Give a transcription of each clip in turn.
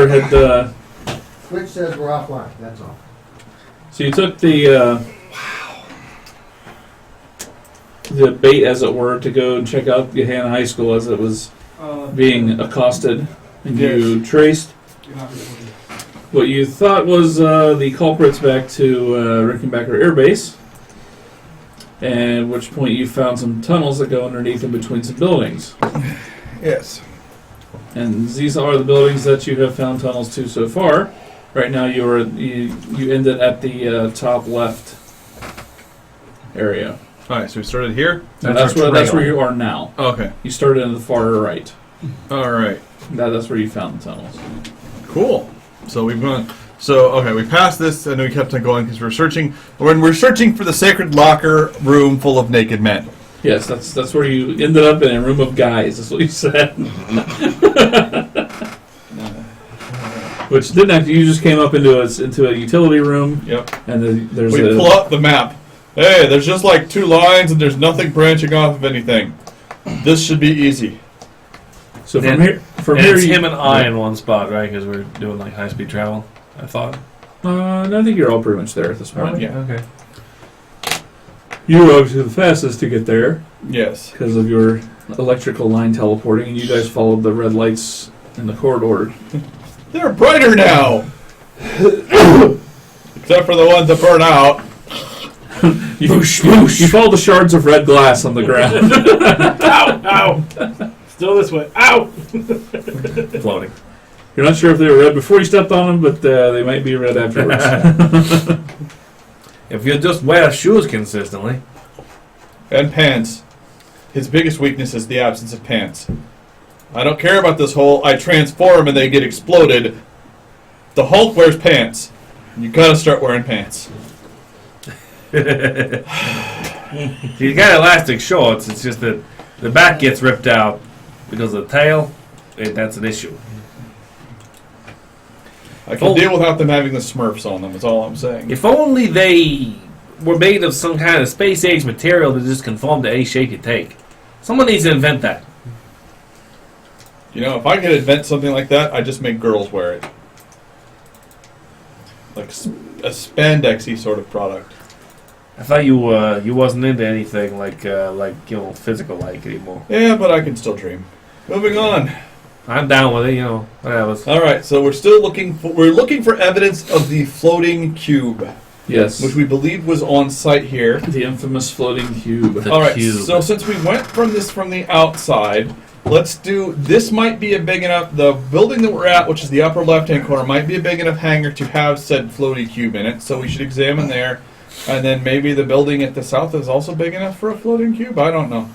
Mambler had... Twitch says we're offline, that's all. So you took the bait, as it were, to go and check out Gahanna High School as it was being accosted. And you traced what you thought was the culprits back to Rickenbacker Air Base. And at which point you found some tunnels that go underneath and between some buildings. Yes. And these are the buildings that you have found tunnels to so far. Right now you ended at the top left area. Alright, so we started here? That's where you are now. Okay. You started in the far right. Alright. That's where you found the tunnels. Cool. So we've gone... So, okay, we passed this, and we kept on going because we're searching for the sacred locker room full of naked men. Yes, that's where you ended up, in a room of guys, is what you said. Which didn't actually, you just came up into a utility room. Yep. And we pull up the map. Hey, there's just like 2 lines, and there's nothing branching off of anything. This should be easy. So from here, it's him and I in one spot, right? Because we're doing like high-speed travel, I thought. No, I think you're all pretty much there at this point. Yeah. Okay. You were obviously the fastest to get there. Yes. Because of your electrical line teleporting, and you guys followed the red lights in the corridor. They're brighter now! Except for the ones that burn out. You follow the shards of red glass on the ground. Ow! Ow! Still this way. Ow! Floating. You're not sure if they were red before you stepped on them, but they might be red afterwards. If you just wear shoes consistently. And pants. His biggest weakness is the absence of pants. I don't care about this whole I transform and they get exploded. The Hulk wears pants. You gotta start wearing pants. He's got elastic shorts, it's just that the back gets ripped out because of the tail, and that's an issue. I can deal without them having the Smurfs on them, is all I'm saying. If only they were made of some kind of space-age material that just conformed to any shape you take. Someone needs to invent that. You know, if I could invent something like that, I'd just make girls wear it. Like a spandexy sort of product. I thought you wasn't into anything like physical like anymore. Yeah, but I can still dream. Moving on. I'm down with it, whatever. All right, so we're still looking for evidence of the floating cube. Yes. Which we believe was on site here. The infamous floating cube. All right, so since we went from the outside, let's do, this might be a big enough, the building that we're at, which is the upper left-hand corner, might be a big enough hangar to have said floating cube in it, so we should examine there. And then maybe the building at the south is also big enough for a floating cube? I don't know.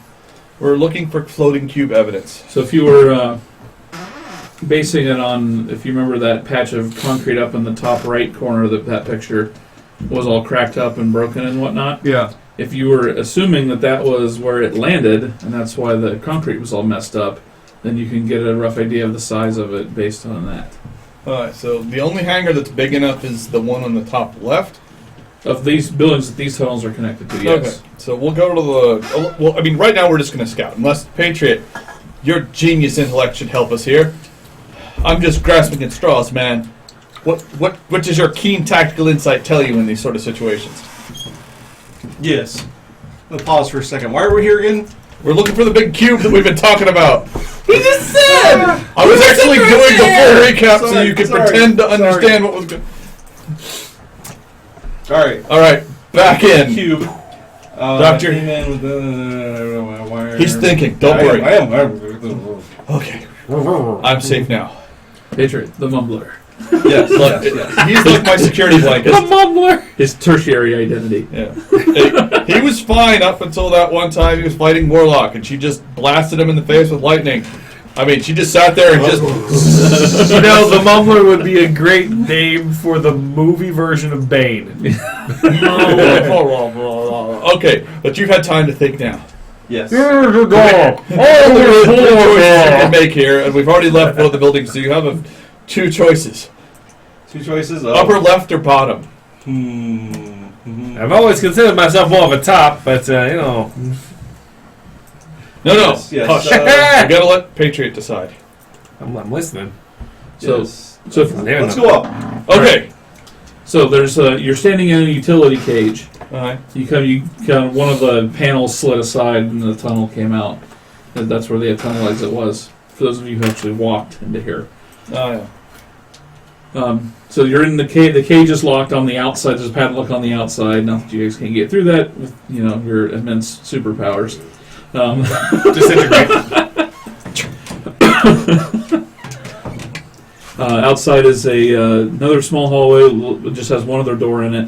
We're looking for floating cube evidence. So if you were basing it on, if you remember that patch of concrete up in the top right corner of that picture was all cracked up and broken and whatnot. Yeah. If you were assuming that was where it landed, and that's why the concrete was all messed up, then you can get a rough idea of the size of it based on that. Alright, so the only hangar that's big enough is the one on the top left? Of these buildings that these tunnels are connected to, yes. Okay, so we'll go to the... Well, I mean, right now we're just going to scout. Unless, Patriot, your genius intellect should help us here. I'm just grasping at straws, man. What does your keen tactical insight tell you in these sort of situations? Yes. We'll pause for a second. Why are we here again? We're looking for the big cube that we've been talking about. He just said! I was actually doing the full recap so you could pretend to understand what was good. Alright, back in. Cube. Doctor. He's thinking, don't worry. I am. Okay. I'm safe now. Patriot, the mumbler. Yes, he's like my security blanket. The mumbler! His tertiary identity. Yeah. He was fine up until that one time he was fighting Warlock and she just blasted him in the face with lightning. I mean, she just sat there and just... the mumbler would be a great name for the movie version of Bane. Okay, but you've had time to think now. Yes. There's two choices you can make here, and we've already left one of the buildings, so you have two choices. Two choices? Upper left or bottom? I've always considered myself more of a top, but, No. Yes, Hush. You gotta let Patriot decide. I'm listening. So, Yes. so They're Let's not- go up. Okay. So there's you're standing in a utility cage. Alright. You come one of the panels slid aside and the tunnel came out. And that's where the tunnel exit was. For those of you who actually walked into here. Oh, yeah. So you're in the cage. The cage is locked on the outside. There's a padlock on the outside. Not that you guys can get through that with your immense superpowers. Outside is another small hallway. It just has one other door in it.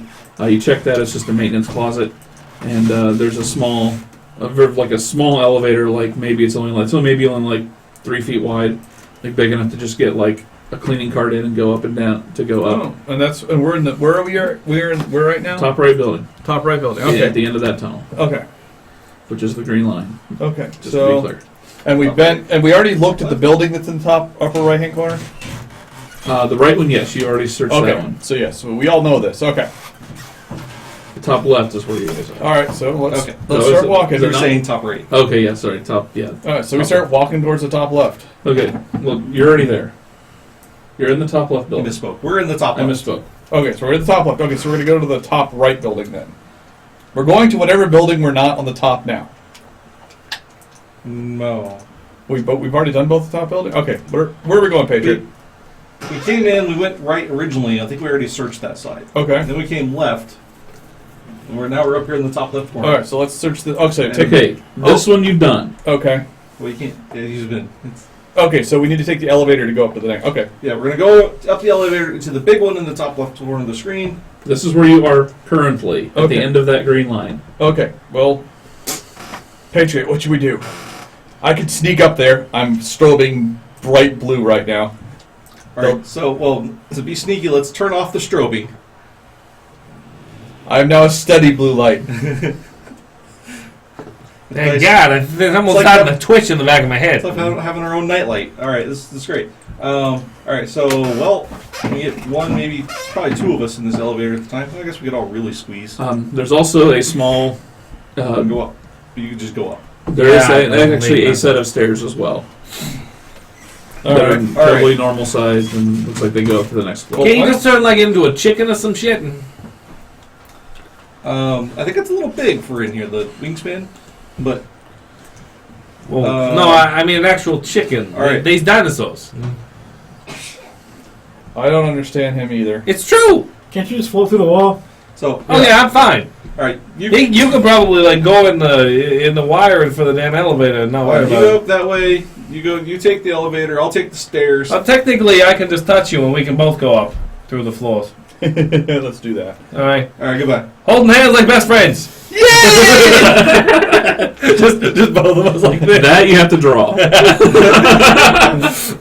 You check that; it's just a maintenance closet, and there's a small elevator. Like maybe it's only like 3 feet wide, like big enough to just get like a cleaning cart in and go up and down to go up. Oh, and we're in the where are we? We're right now. Top right building. Top right building. Yeah, Okay. at the end of that tunnel, Okay. which is the green line. Okay. Just to be So clear. and we already looked at the building that's in the top upper right hand corner. The right one, yes, you already searched that Okay. one. So yes, so we all know this. Okay. The top left is where you guys are. All right. So let's Okay. let's Oh, is start it- walking. is You're it not- saying top right. Okay, yeah, sorry, top, yeah. All right. So we start walking towards the top left. Okay, well, you're already there. You're in the top left I building. misspoke. We're in the top I left. misspoke. Okay. So we're at the top left. Okay. So we're gonna go to the top right building then. We're going to whatever building we're not on the top now. No. We've already done both the top building. Okay. Where are we going, Patriot? We came in, we went right originally. I think we already searched that side. Okay. Then we came left. And we're up here in the top left corner. All right. So let's search the. Okay. Take. Okay, this one you've done. Okay. Well, you can't. Yeah, he's been. Okay. So we need to take the elevator to go up to the next. Okay. Yeah, we're gonna go up the elevator to the big one in the top left corner of the screen. This is where you are currently, at Okay. the end of that green line. Okay. Well, Patriot, what should we do? I could sneak up there. I'm strobing bright blue right now. All right. So, to be sneaky, let's turn off the strobing. I am now a steady blue light. Thank God, there's almost It's like having a twitch in the back of my head. It's like having our own nightlight. All right, this is great. All right, so we get one, maybe probably two of us in this elevator at the time. I guess we could all really squeeze. There's also a small. Go up. You could just go up. There is Yeah, actually a maybe. set of stairs as well. All They're right. totally normal size and looks like they go up to the next floor. Can you just turn like into a chicken or some shit? And I think it's a little big for in here, the wingspan, but well, no, I mean an actual chicken. All right. These dinosaurs. I don't understand him either. It's true. Can't you just float through the wall? so Oh yeah, I'm fine. all right, you You could probably like go in the wire for the damn elevator and not all worry right, you about go it. up that way. You take the elevator. I'll take the stairs. Technically, I can just touch you and we can both go up through the floors. Let's do that. All right, All right, goodbye. holding hands like best friends. Yay! just both of us like this. That you have to draw.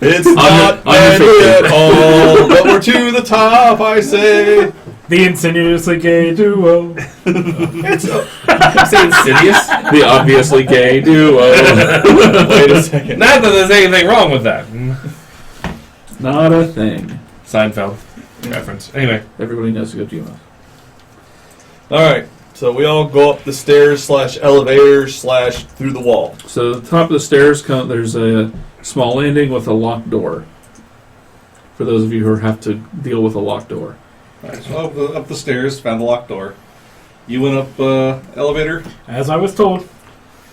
It's On not your- on your manly finger. at all, but we're to the top, I say. The insinuously gay duo. It's Say insidious. The obviously gay duo. Wait a second. Not that there's anything wrong with that. Not a thing. Seinfeld reference. Anyway, Everybody knows to go to UMass. All right, so we all go up the stairs / elevator / through the wall. So the top of the stairs, there's a small landing with a locked door. For those of you who have to deal with a locked door. All right, so up the stairs, found the locked door. You went up elevator. As I was told.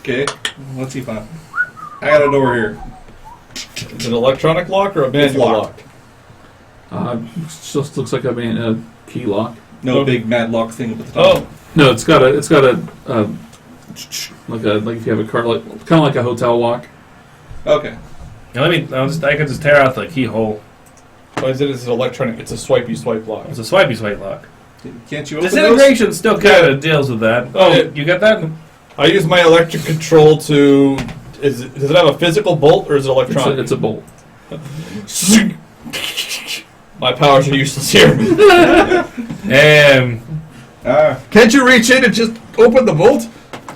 Okay, let's see. Fine. I got a door here. Is it an electronic lock or a manual locked. lock? Just looks like a key lock. No Okay. big mad lock thing up at the top. Oh, No, it's got a like if you have a car, like kind of like a hotel lock. Okay. now I can just tear out the keyhole. what is it? It's an electronic. It's a swipey swipe lock. It's a swipey swipe lock. Can't you open those? Disintegration still kind of deals with that. Oh, you got that? I use my electric control to. Does it have a physical bolt or is it electronic? It's a bolt. My powers are useless here. Can't you reach in and just open the bolt?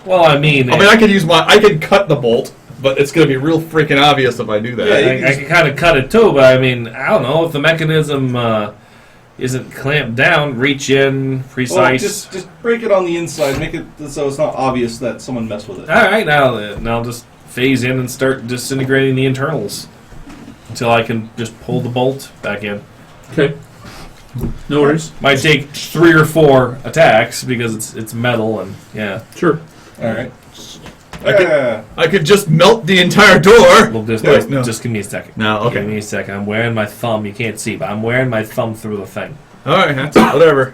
Well, I mean, I could cut the bolt, but it's going to be real freaking obvious if I do that. Yeah, I can kind of cut it too, but I mean, I don't know if the mechanism isn't clamped down. Reach in, Well, precise. just break it on the inside. Make it so it's not obvious that someone messed with it. All right, now I'll just phase in and start disintegrating the internals. until I can just pull the bolt back in. Okay. No worries. Might take 3 or 4 attacks because it's metal and yeah. Sure. All right. I could just melt the entire door. Well, just, Wait, no. just give me a second. No, okay. Give me a second. I'm wearing my thumb. You can't see, but I'm wearing my thumb through the thing. All right, that's whatever.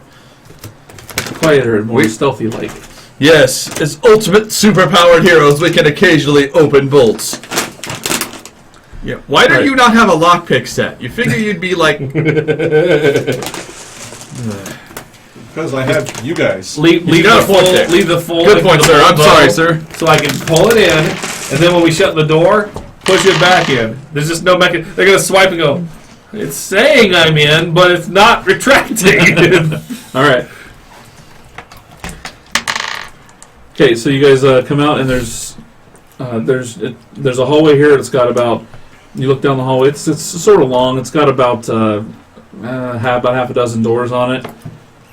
Quieter and more stealthy like. Yes, as ultimate superpowered heroes, we can occasionally open bolts. Yeah. Why do you not have a lockpick set? You figure you'd be like. Because I have you guys. Leave got the a point full. there. Leave the full. Good point, sir. I'm sorry, sir. So I can pull it in, and then when we shut the door, push it back in. There's just no mechanism. They're gonna swipe and go. It's saying I'm in, but it's not retracting. All right. Okay, so you guys come out, and there's a hallway here. It's got about. You look down the hallway. It's sort of long. It's got about half a dozen doors on it.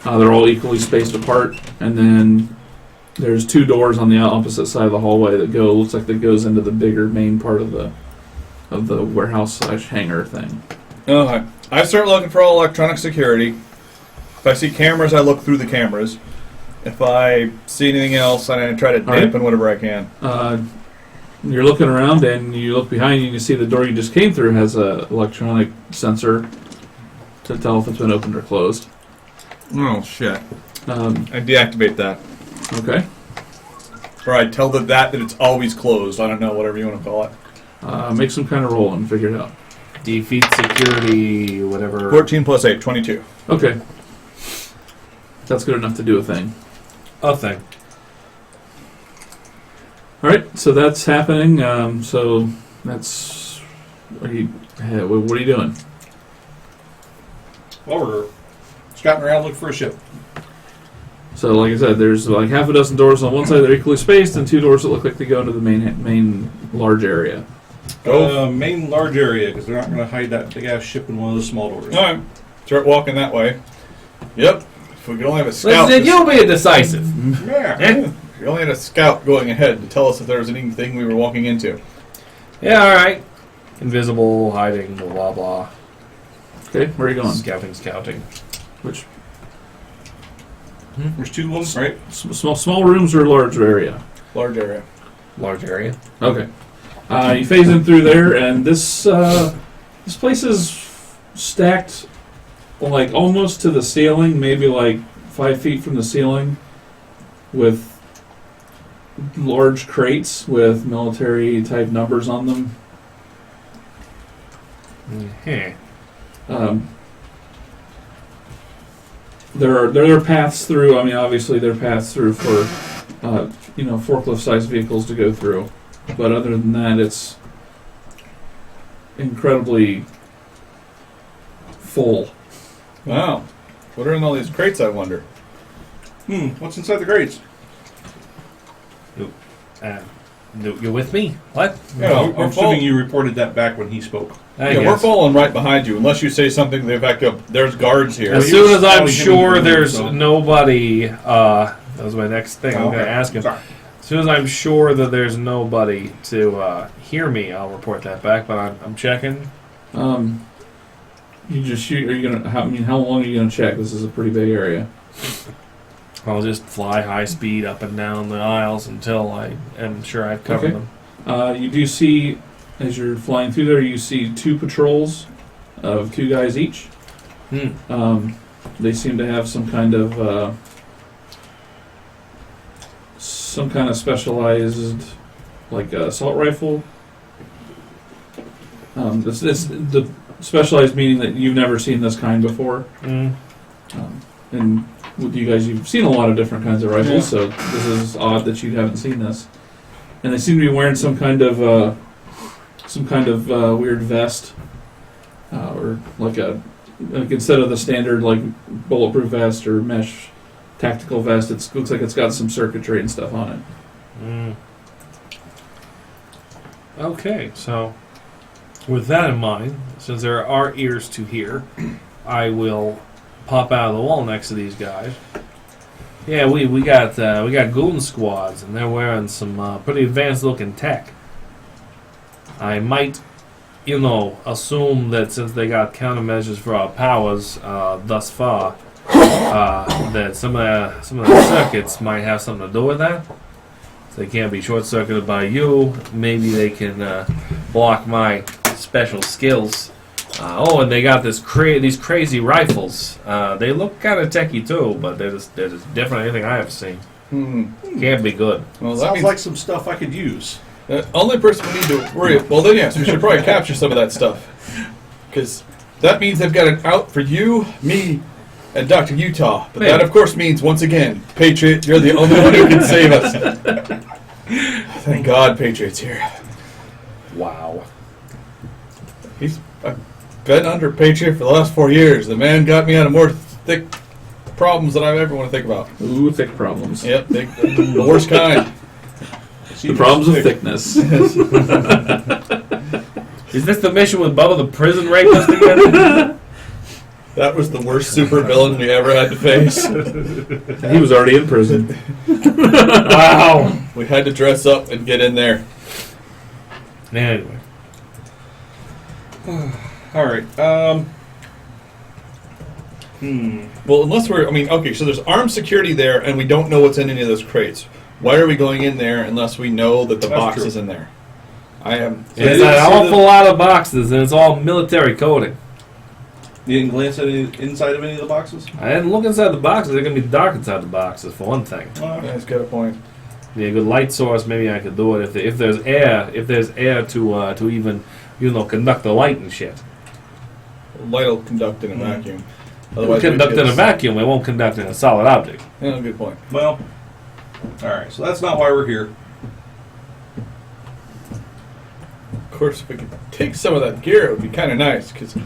They're all equally spaced apart, and then there's 2 doors on the opposite side of the hallway that looks like that goes into the bigger main part of the warehouse / hangar thing. Okay. I start looking for all electronic security. If I see cameras, I look through the cameras. If I see anything else, I try to dampen whatever I can. You're looking around, and you look behind you, and you see the door you just came through has a electronic sensor to tell if it's been opened or closed. Oh, shit. Um, I deactivate that. okay. Or I tell that it's always closed. I don't know, whatever you want to call it. Make some kind of roll and figure it out. Defeat security, whatever. 14 plus 8, 22. Okay. That's good enough to do a thing. A thing. All right, so that's happening. So that's what are you doing? Well, we're scouting around looking for a ship. So, like I said, there's like half a dozen doors on one side that are equally spaced, and 2 doors that look like they go into the main large area. Main large area, because they're not going to hide that big ass ship in one of the small doors. All right. Start walking that way. Yep. If we could only have a scout. Listen, you'll be decisive. Yeah. If we only had a scout going ahead to tell us if there was anything we were walking into. Yeah, all right. Invisible, hiding, blah blah blah. Okay, where are you going? Scouting. Which There's 2 ones, right? small rooms or large area? Large area. Large area. Okay. You phase in through there, and this place is stacked like almost to the ceiling, maybe like 5 feet from the ceiling, with large crates with military type numbers on them. Mm-hmm. There are paths through. I mean, obviously there are paths through for forklift-sized vehicles to go through, but other than that, it's incredibly full. Wow. What are in all these crates, I wonder? What's inside the crates? You're with me? What? Yeah, we're I'm assuming you reported that back when he spoke. We're following right behind you. Unless you say something to the effect of, there's guards here. As soon as I'm sure there's nobody, that was my next thing I'm going to ask him. Sorry. As soon as I'm sure that there's nobody to hear me, I'll report that back. But I'm checking. You just shoot. Are you gonna? How long are you gonna check? This is a pretty big area. I'll just fly high speed up and down the aisles until I am sure I've covered them. You do see, as you're flying through there, you see 2 patrols of 2 guys each. They seem to have some kind of specialized, like assault rifle. The specialized meaning that you've never seen this kind before. And with you guys, you've seen a lot of different kinds of rifles, so this is odd that you haven't seen this. And they seem to be wearing some kind of weird vest, or like instead of the standard like bulletproof vest or mesh tactical vest, it looks like it's got some circuitry and stuff on it. Okay, so with that in mind, since there are ears to hear, I will pop out of the wall next to these guys. Yeah, we got goon squads, and they're wearing some pretty advanced looking tech. I might assume that since they got countermeasures for our powers thus far, that some of the circuits might have something to do with that. So they can't be short-circuited by you. Maybe they can block my special skills. And they got these crazy rifles. They look kind of techie too, but they're just different than anything I have seen. Can't be good. Well, that Sounds means like some stuff I could use. the only person we need to worry. Well, then yes, we should probably capture some of that stuff, because that means they've got an out for you, me, and Dr. Utah. But that, of course, means once again, Patriot, you're the only one who can save us. Thank God, Patriot's here. Wow. I've been under Patriot for the last 4 years. The man got me out of more thick problems than I ever want to think about. Ooh, thick problems. Yep, the worst kind. The problems of thickness. Is this the mission with Bubba the prison rapist again? That was the worst super villain we ever had to face. He was already in prison. Wow. We had to dress up and get in there. Anyway. All right. Well, unless okay, so there's armed security there, and we don't know what's in any of those crates. Why are we going in there unless we know that the That's box true. is in there? I am. It's an awful lot of boxes, and it's all military coding. You didn't glance at any inside of any of the boxes? I didn't look inside the boxes. They're going to be dark inside the boxes, for one thing. That's got a point. Be a good light source. Maybe I could do it if there's air. If there's air to even conduct the light and shit. Light will conduct in a vacuum. It'll Otherwise, conduct in a vacuum. It won't conduct in a solid object. Yeah, good point. Well, all right. So that's not why we're here. Of course, if we could take some of that gear, it would be kind of nice, because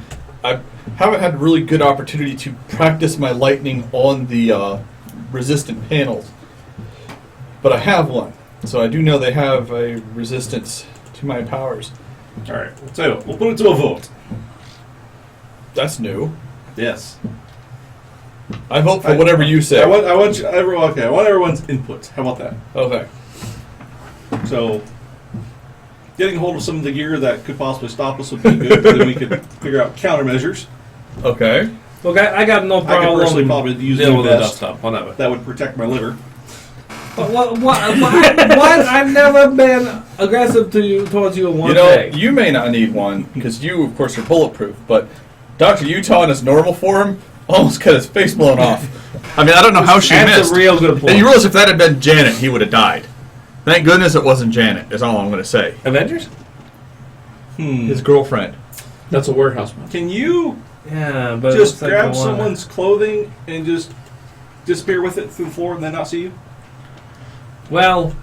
I haven't had a really good opportunity to practice my lightning on the resistant panels. But I have one, so I do know they have a resistance to my powers. All right. So we'll put it to a vote. That's new. Yes. I vote for whatever you say. I want everyone's input. How about that? Okay. So, getting hold of some of the gear that could possibly stop us would be good. Then we could figure out countermeasures. Okay. Look, I got no I could personally problem probably use dealing the with the vest dust up. Whatever. that would protect my liver. What? I've never been aggressive towards you in one day. You may not need one, because you, of course, are bulletproof, but Dr. Utah in his normal form almost got his face blown off. I mean, I don't know how she That's missed. a real good point. And you realize if that had been Janet, he would have died. Thank goodness it wasn't Janet, is all I'm going to say. Avengers? His girlfriend. That's a warehouse man. Can you Yeah, but just it looks like grab the one- someone's clothing and just disappear with it through the floor and then not see you? Well,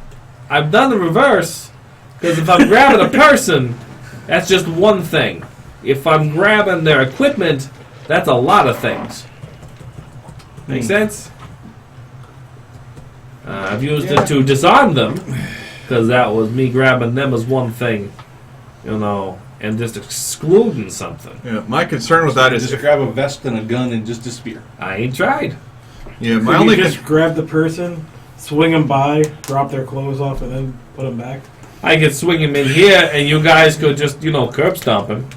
I've done the reverse, because if I'm grabbing a person, that's just one thing. If I'm grabbing their equipment, that's a lot of things. Make sense? I've used it to disarm them, because that was me grabbing them as one thing, and just excluding something. Yeah, my concern with that is Just if, grab a vest and a gun and just disappear. I ain't tried. yeah, my Could only you just grab the person, swing them by, drop their clothes off, and then put them back? I could swing him in here, and you guys could just, curb stomp him.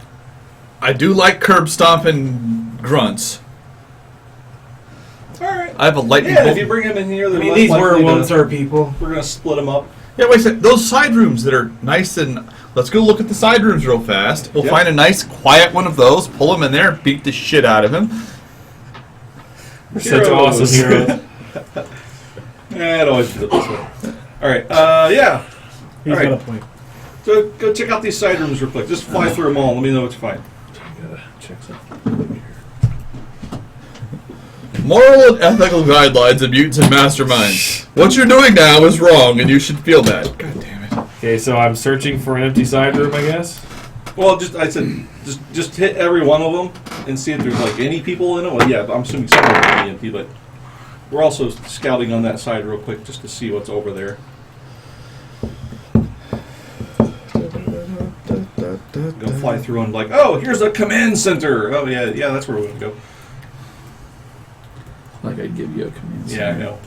I do like curb stomping grunts. All right. I have a lightning Yeah, bolt. if you bring them in here, I they're mean, less these were likely once to, our people. we're going to split them up. Yeah, wait a second. Those side rooms that are nice and... Let's go look at the side rooms real fast. We'll Yep. find a nice, quiet one of those, pull him in there, beat the shit out of him. Such awesome heroes. Yeah, it always feels this way. All right. Yeah. He's All right. got a point. So go check out these side rooms real quick. Just fly through them all. Let me know what you find. Gotta check something. Moral and ethical guidelines of mutants and masterminds. What you're doing now is wrong, and you should feel that. God damn it. Okay, so I'm searching for an empty side room, I guess. Well, I said just hit every one of them and see if there's any people in it. Well, yeah, I'm assuming some of them will be empty, but we're also scouting on that side real quick just to see what's over there. Go fly through and here's a command center. Oh yeah, that's where we're gonna go. Like I'd give you a command. Yeah, I know.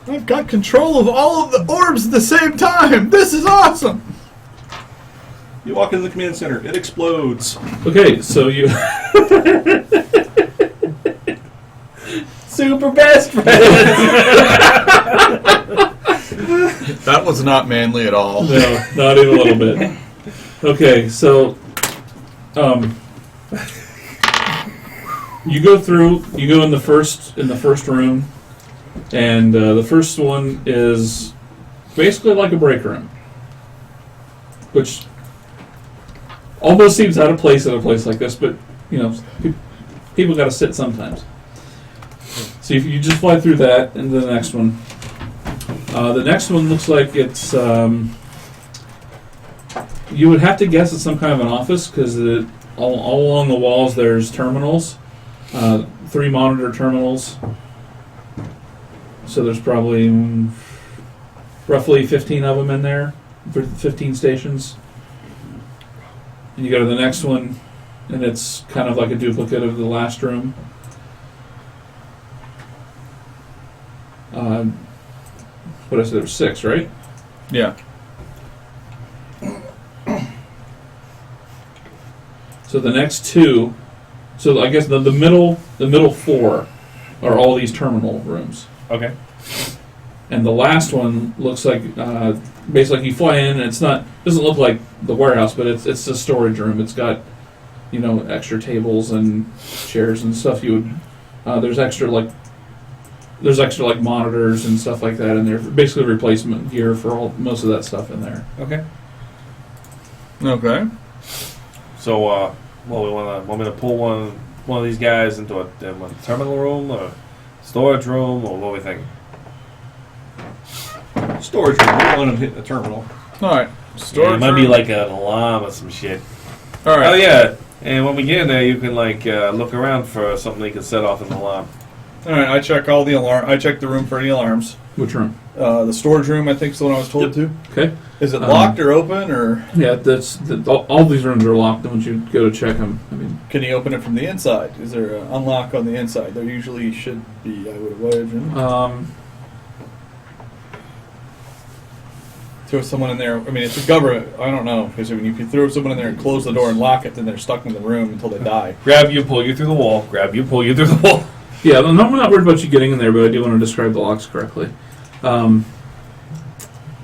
I've got control of all of the orbs at the same time. This is awesome. You walk into the command center, it explodes. Okay, so you Super best friends. That was not manly at all. no, not even a little bit. Okay, so you go through. You go in the first room, and the first one is basically like a break room, which almost seems out of place at a place like this. But you know, people got to sit sometimes. So if you just fly through that, and the next one. The next one looks like it's. You would have to guess it's some kind of an office because all along the walls there's terminals, 3 monitor terminals. So there's probably roughly 15 of them in there, 15 stations. And you go to the next one, and it's kind of like a duplicate of the last room. What I said, there was 6, right? Yeah. So the next 2, so I guess the middle 4 are all these terminal rooms, Okay. and the last one looks like basically you fly in, and it's not doesn't look like the warehouse, but it's a storage room. It's got extra tables and chairs and stuff. There's extra monitors and stuff like that in there. Basically replacement gear for most of that stuff in there. Okay. Okay. So, want me to pull one of these guys into a terminal room or storage room, or what are we thinking? Storage room. We don't want them hitting the terminal. All right. Yeah, Storage it might be room. like an alarm or some shit. All right. Oh yeah, and when we get in there, you can look around for something that can set off an alarm. All right. I check all the alarm. I check the room for any alarms. Which room? The storage room, I think, is the one I was told to. Okay. Is it locked or open, or Yeah, all these rooms are locked once you go to check them. I mean, can you open it from the inside? Is there an unlock on the inside? There usually should be, I would imagine. Throw someone in there. I mean, it's a government. I don't know, because if you throw someone in there and close the door and lock it, then they're stuck in the room until they die. Grab you, pull you through the wall. Grab you, pull you through the wall. yeah, I'm not worried about you getting in there, but I do want to describe the locks correctly. I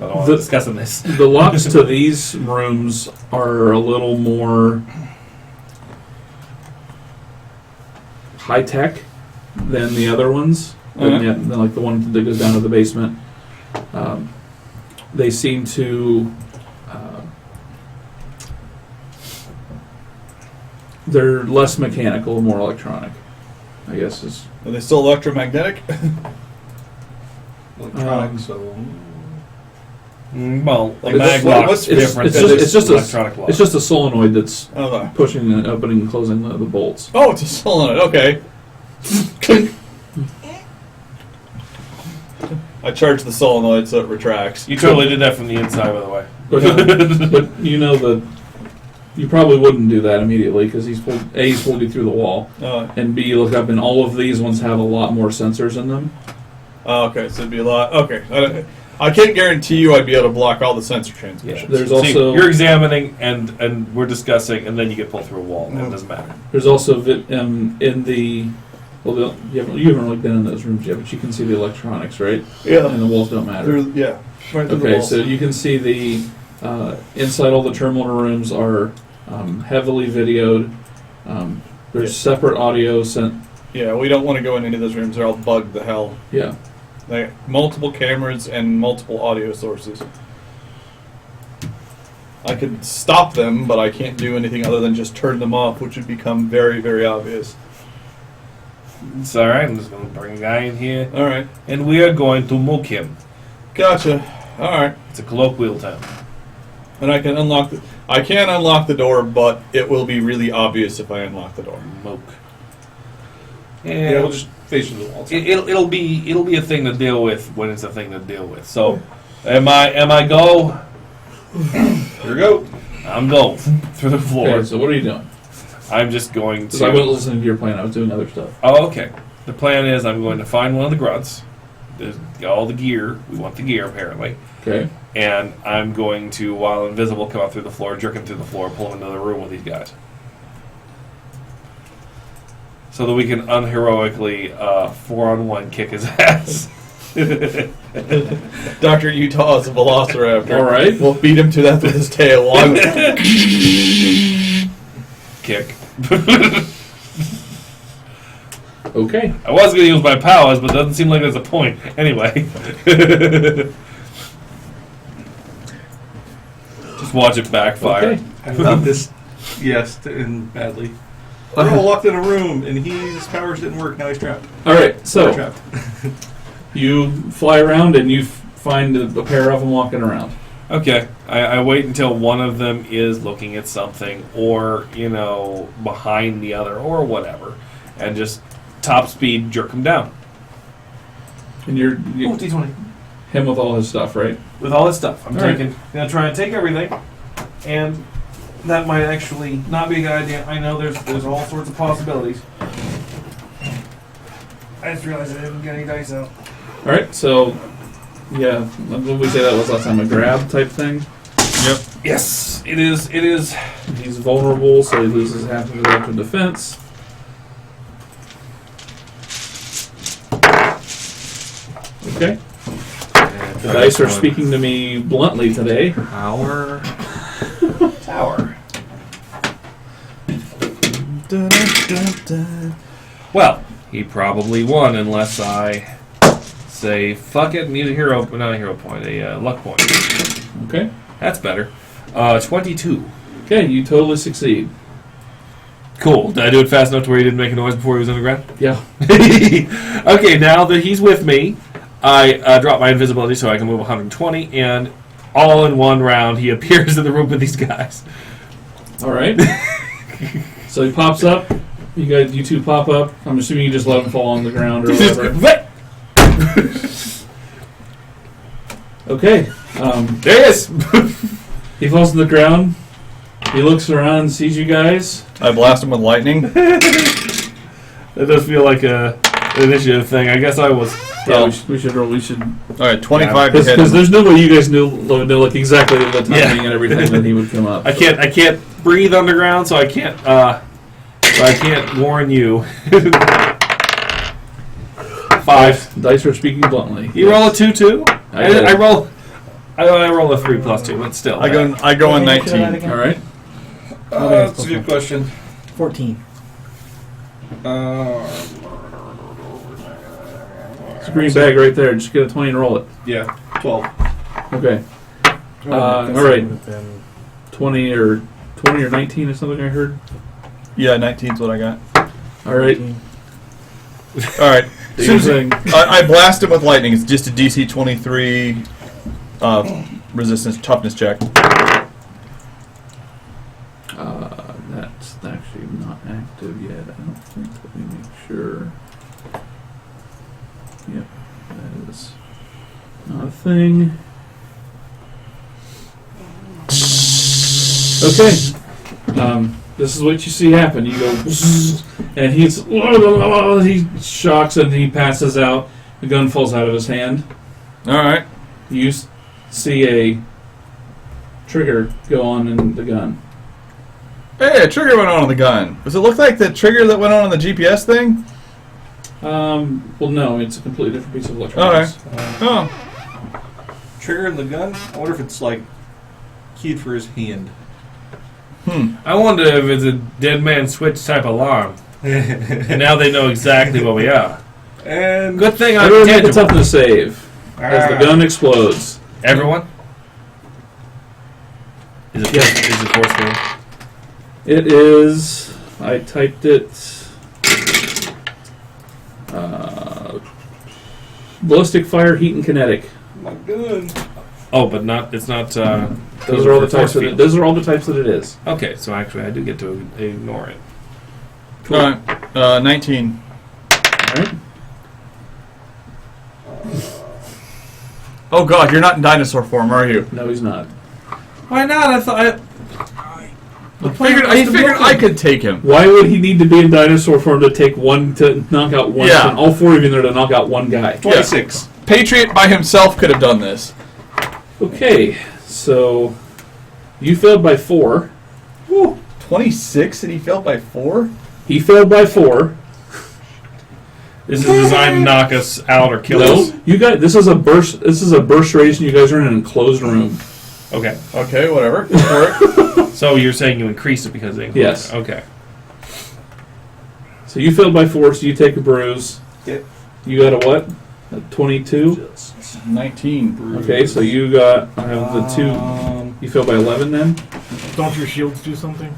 don't want to discuss this. The locks to these rooms are a little more high tech than the other ones. Than like the one that goes down to the basement. They seem to. They're less mechanical, more electronic. I guess is. Are they still electromagnetic? Electronic, so... Well, Like mag what- lock's what's- different it's than just- it's just a- electronic lock. It's just a solenoid that's Oh, pushing and opening and closing the bolts. oh, it's a solenoid. Okay. I charge the solenoid so it retracts. You totally did that from the inside, by the way. But you probably wouldn't do that immediately because he's pulled you through the wall, and B, you look up and all of these ones have a lot more sensors in them. Okay, so it'd be a lot. Okay. I can't guarantee you I'd be able to block all the sensor transmissions. There's See, also you're examining and we're discussing, and then you get pulled through a wall. And it doesn't matter. there's also in the you haven't really been in those rooms yet, but you can see the electronics, right? Yeah. And the walls don't matter. Yeah. Right through the Okay, walls. so you can see the inside all the terminal rooms are heavily videoed. There's separate audio sent. Yeah, we don't want to go in any of those rooms. They're all bugged the hell. Yeah. They multiple cameras and multiple audio sources. I could stop them, but I can't do anything other than just turn them off, which would become very, very obvious. It's all right. I'm just going to bring a guy in here, All right. and we are going to mook him. Gotcha. All right. It's a colloquial term. And I can unlock the... I can unlock the door, but it will be really obvious if I unlock the door. Mook. Yeah, we'll just face the wall. It'll be a thing to deal with when it's a thing to deal with. So, am I go? Here we go. I'm going through the floor. Okay, so what are you doing? I'm just going Because I wasn't to. listening to your plan. I was doing other stuff. Oh, okay. The plan is I'm going to find one of the grunts. There's all the gear. We want the gear apparently. Okay. And I'm going to, while invisible, come up through the floor, jerk him through the floor, pull him into the room with these guys. So that we can unheroically 4-on-1 kick his ass. Dr. Utah is a velociraptor. All right. We'll beat him to death with his tail. Kick. Okay. I was going to use my powers, but it doesn't seem like there's a point. Anyway. Just watch it backfire. Okay. I love this. Yes, and badly. We're all locked in a room, and his powers didn't work. Now he's trapped. All right. So Trapped. you fly around and you find a pair of them walking around. Okay. I wait until one of them is looking at something or, behind the other or whatever. And just top speed jerk him down. And you're D20. him with all his stuff, right? With all this stuff. I'm All right. going to try and take everything. And that might actually not be a good idea. I know there's all sorts of possibilities. I just realized I didn't get any dice out. All right. So, yeah, what did we say that was last time? A grab type thing. Yep. Yes, it is. It is. He's vulnerable, so he loses half of his active defense. Okay. The dice are speaking to me bluntly today. Tower. Well, he probably won unless I say fuck it and need a hero, not a hero point, a luck point. Okay. That's better. 22. Okay, you totally succeed. Cool. Did I do it fast enough to where he didn't make a noise before he was underground? Yeah. Okay, now that he's with me, I drop my invisibility so I can move 120, and all in one round, he appears in the room with these guys. All right. So he pops up. You two pop up. I'm assuming you just let him fall on the ground or whatever. Okay. There he is. He falls to the ground. He looks around and sees you guys. I blast him with lightning. That does feel like an initiative thing. I guess I was. Yeah, we should roll. We should. All right, 25 to hit Because him. there's no way you guys know like exactly the timing and everything that he would come up. I can't breathe underground, so I can't warn you. 5. Dice are speaking bluntly. You roll a 2 too? I did. I roll a 3 plus 2, but still. I go on 19. All right. That's a good question. 14. It's a green bag right there. Just get a 20 and roll it. Yeah, 12. Okay. All right. 20 or 19 or something I heard. Yeah, 19's what I got. All right. All right. Do your thing. I blast him with lightning. It's just a DC 23 resistance toughness check. That's actually not active yet. I don't think. Let me make sure. Yep, that is not a thing. Okay. This is what you see happen. You go, and he shocks and he passes out. The gun falls out of his hand. All right. You see a trigger go on in the gun. Hey, a trigger went on the gun. Does it look like the trigger that went on the GPS thing? Well, no, it's a completely different piece of electronics. Oh. Trigger in the gun? I wonder if it's like keyed for his hand. I wonder if it's a dead man switch type alarm. And now they know exactly where we are. And Good thing I'm Everyone make a tangible. toughness save as the gun explodes. Everyone? Is it forceful? It is. I typed it. Ballistic fire, heat, and kinetic. my gun. Oh, but not. It's not. Those are all the types. Those are all the types that it is. Okay, so actually, I do get to ignore it. Cool. All right. 19. All right. Oh God, you're not in dinosaur form, are you? No, he's not. Why not? I thought. I figured I could take him. Why would he need to be in dinosaur form to take one to knock out one? Yeah. All four of you there to knock out one guy. 26. Patriot by himself could have done this. Okay, so you failed by 4. Woo, 26 and he failed by 4? He failed by 4. This is designed to knock us out or kill us. No, you guys. This is a burst. This is a burst race, and you guys are in an enclosed room. Okay. Okay, whatever. Go for it. So you're saying you increase it because they Yes. Okay. So you failed by 4, so you take a bruise. Okay. You got a what? A 22. 19. Okay, so you got. I have the 2. You failed by 11 then. Don't your shields do something?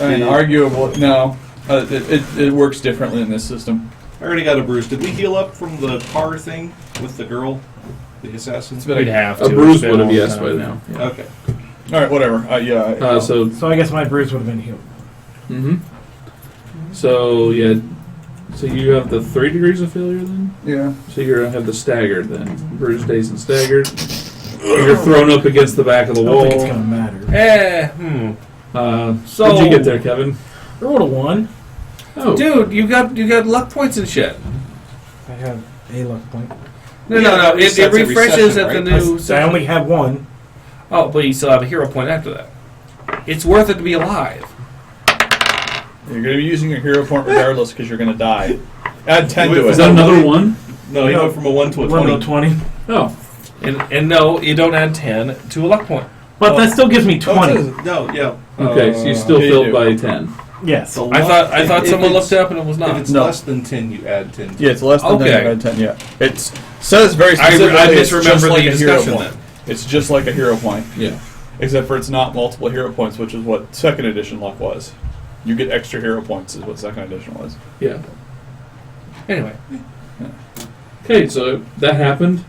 And arguable, no. It works differently in this system. I already got a bruise. Did we heal up from the car thing with the girl, the assassin? It's been We'd have to. A bruise It's been would have long yes time. by now. Yeah. Okay. All right, whatever. Yeah. So. So I guess my bruise would have been healed. Mm-hmm. So yeah. So you have the 3 degrees of failure then. Yeah. So you're gonna have the staggered then. Bruised, dazed, and staggered. You're thrown up against the back of the I don't wall. think it's gonna matter. So- How'd you get there, Kevin? I rolled a 1. Oh, Dude, you got luck points and shit. I have a luck point. No. it It resets every refreshes session, at the right? new. I only have 1. Oh, but you still have a hero point after that. It's worth it to be alive. You're going to be using your hero point regardless because you're going to die. Add 10 to is it. that another 1? No, he went from a 1 to a 1 20. to 20. Oh, And no, you don't add 10 to a luck point. But that still gives me Oh, 20. it says- no, yeah. okay. So you still yeah, you failed do. by 10. Yes. The I luck- thought if someone it's- looked it up and it was If not. it's No. less than 10, you add 10. Yeah, it's less than Okay. 10. Add 10, yeah. It says very I specifically it's misremember just like the a hero discussion point. then. It's just like a hero point. Yeah. Except for it's not multiple hero points, which is what 2nd edition luck was. You get extra hero points is what 2nd edition was. Yeah. Anyway, Okay, so that happened.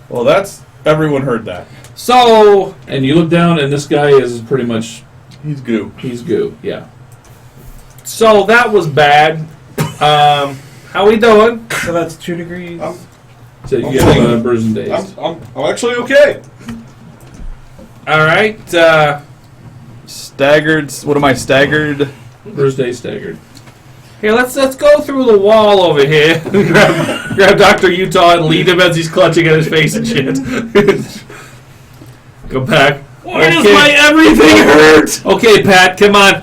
Well, that's... Everyone heard that. so And you look down, and this guy is pretty much He's goo. he's goo. Yeah. that was bad. How we doing? So that's 2 degrees. So you I'm get fine. bruised and dazed. I'm actually okay. All right. Staggered... What am I, staggered? Bruised, dazed, staggered. Here, let's go through the wall over here. grab Dr. Utah and lead him as he's clutching at his face and shit. Go back. Why does my everything hurt? Okay, Pat, come on.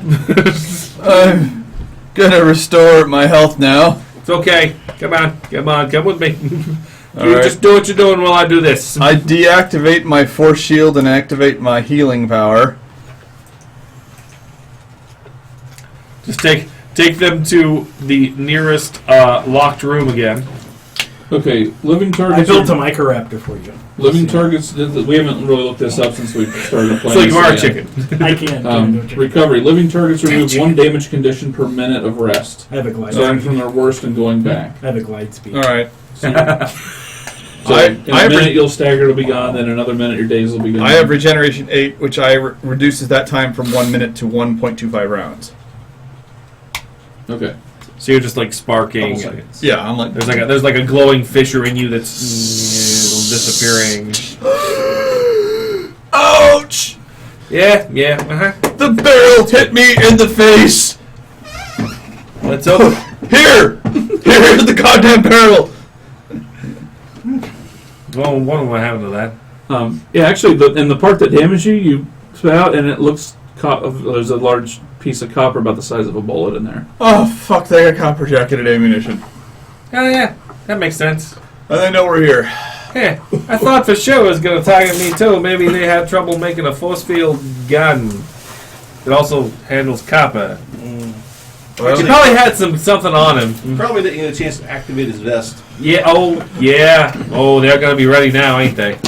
I'm gonna restore my health now. It's okay. Come with me. All You right. just do what you're doing while I do this. I deactivate my force shield and activate my healing power. Just take them to the nearest locked room again. Okay, living I targets. built a microraptor for you. Living targets. We haven't really looked this up since we started playing. So you this are a again. chicken. I can't. Recovery. Living targets remove 1 damage condition per minute of rest, I have a glide. starting from their worst and going back. I have a glide speed. All right. So I- in a I minute re- you'll stagger will be gone. Then another minute your days will be gone. I have regeneration 8, which reduces that time from 1 minute to 1.25 rounds. Okay. So you're just like sparking. Couple seconds. Yeah, I'm like. There's like a glowing fissure in you that's disappearing. Ouch! Yeah. The barrel hit me in the face. Let's open. Here's the goddamn barrel. Well, wonder what happened to that. Yeah, actually, in the part that damaged you, you spit out, and it looks. There's a large piece of copper about the size of a bullet in there. Oh fuck! They got copper jacketed ammunition, Oh yeah, that makes sense. and they know we're here. Yeah, I thought for sure it was going to target me too. Maybe they had trouble making a force field gun. It also handles copper. Well, He probably had something on him. Probably didn't get a chance to activate his vest. Yeah. Oh they're going to be ready now, ain't they?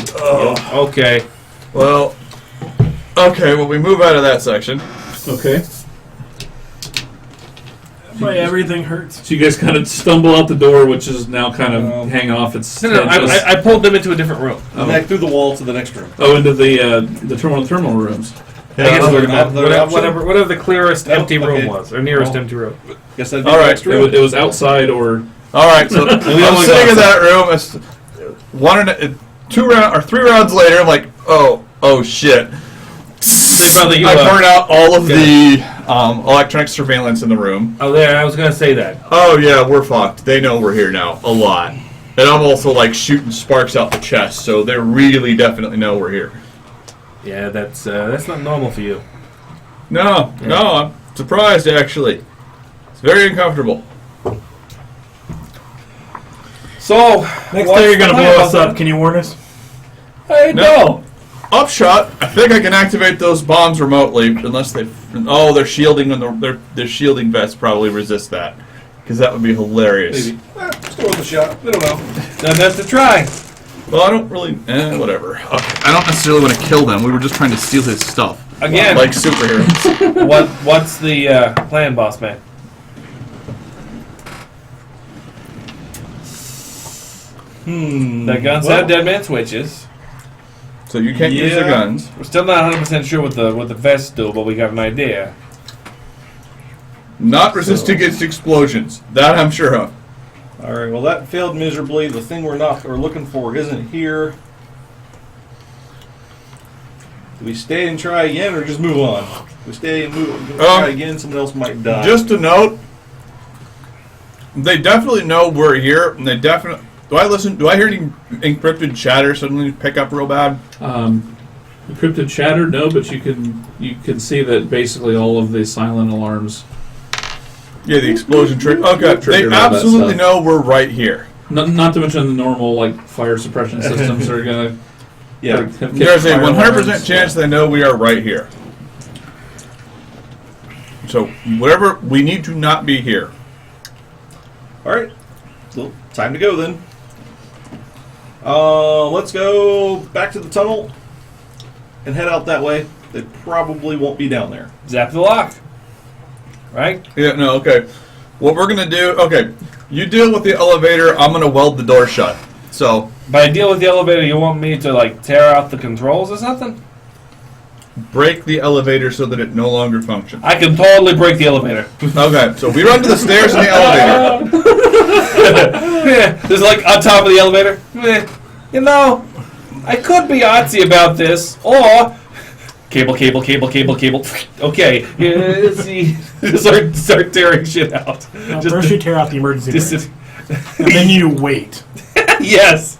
Okay. well, we move out of that section. Okay. My everything hurts. So you guys kind of stumble out the door, which is now kind of hanging off its No, hinges. I pulled them into a different room. And back through the wall to the next room. into the terminal rooms. I guess Another option. whatever the clearest No, empty room okay. was, or nearest Oh. empty room. Guess that'd be All the right, next It room. was outside or All right, so I'm only sitting in got that room. It's 3 rounds later. I'm like, oh shit. They probably I burn out all of the electronic surveillance in the room. Oh, there. I was going to say that. Oh yeah, we're fucked. They know we're here now. A lot. And I'm also like shooting sparks out the chest, so they really definitely know we're here. Yeah, that's not normal for you. No, I'm surprised actually. It's very uncomfortable. So Next time you're gonna blow us up, can you warn us? Hey, no. Upshot. I think I can activate those bombs remotely, unless they. Oh, they're shielding and their shielding vests probably resist that, because that would be hilarious. Maybe. Still worth a shot. We don't know. Not enough to try. Well, I don't really. Whatever. Okay. I don't necessarily want to kill them. We were just trying to steal his stuff. Again. Like superheroes. What's the plan, boss man? The guns have dead man switches. So you can't use their guns. We're still not 100% sure what the vests do, but we got an idea. Not resisting against explosions. That I'm sure of. Alright, well that failed miserably. The thing we're looking for isn't here. Do we stay and try again or just move on? If we stay and try again, someone else might die. Just a note. They definitely know we're here, and they definitely. Do I hear any encrypted chatter suddenly pick up real bad? Encrypted chatter, no, but you can see that basically all of the silent alarms. Yeah, the explosion trick. Okay, they Triggered all that absolutely stuff. know we're right here. Not to mention the normal like fire suppression systems are gonna. yeah. have kicked There's a fire 100% alarms. chance they know we are right here. So whatever, we need to not be here. Alright. Well, time to go then. Let's go back to the tunnel and head out that way. They probably won't be down there. Zap the lock. Right? Yeah, no, okay. What we're going to do, okay, you deal with the elevator, I'm going to weld the door shut. So, By deal with the elevator, you want me to like tear out the controls or something? break the elevator so that it no longer functions. I can totally break the elevator. Okay, so we run to the stairs in the elevator. There's like on top of the elevator. You know, I could be artsy about this, or cable. Okay, see, start tearing shit out. No, first you tear out the emergency Just- brake, and then you wait. Yes.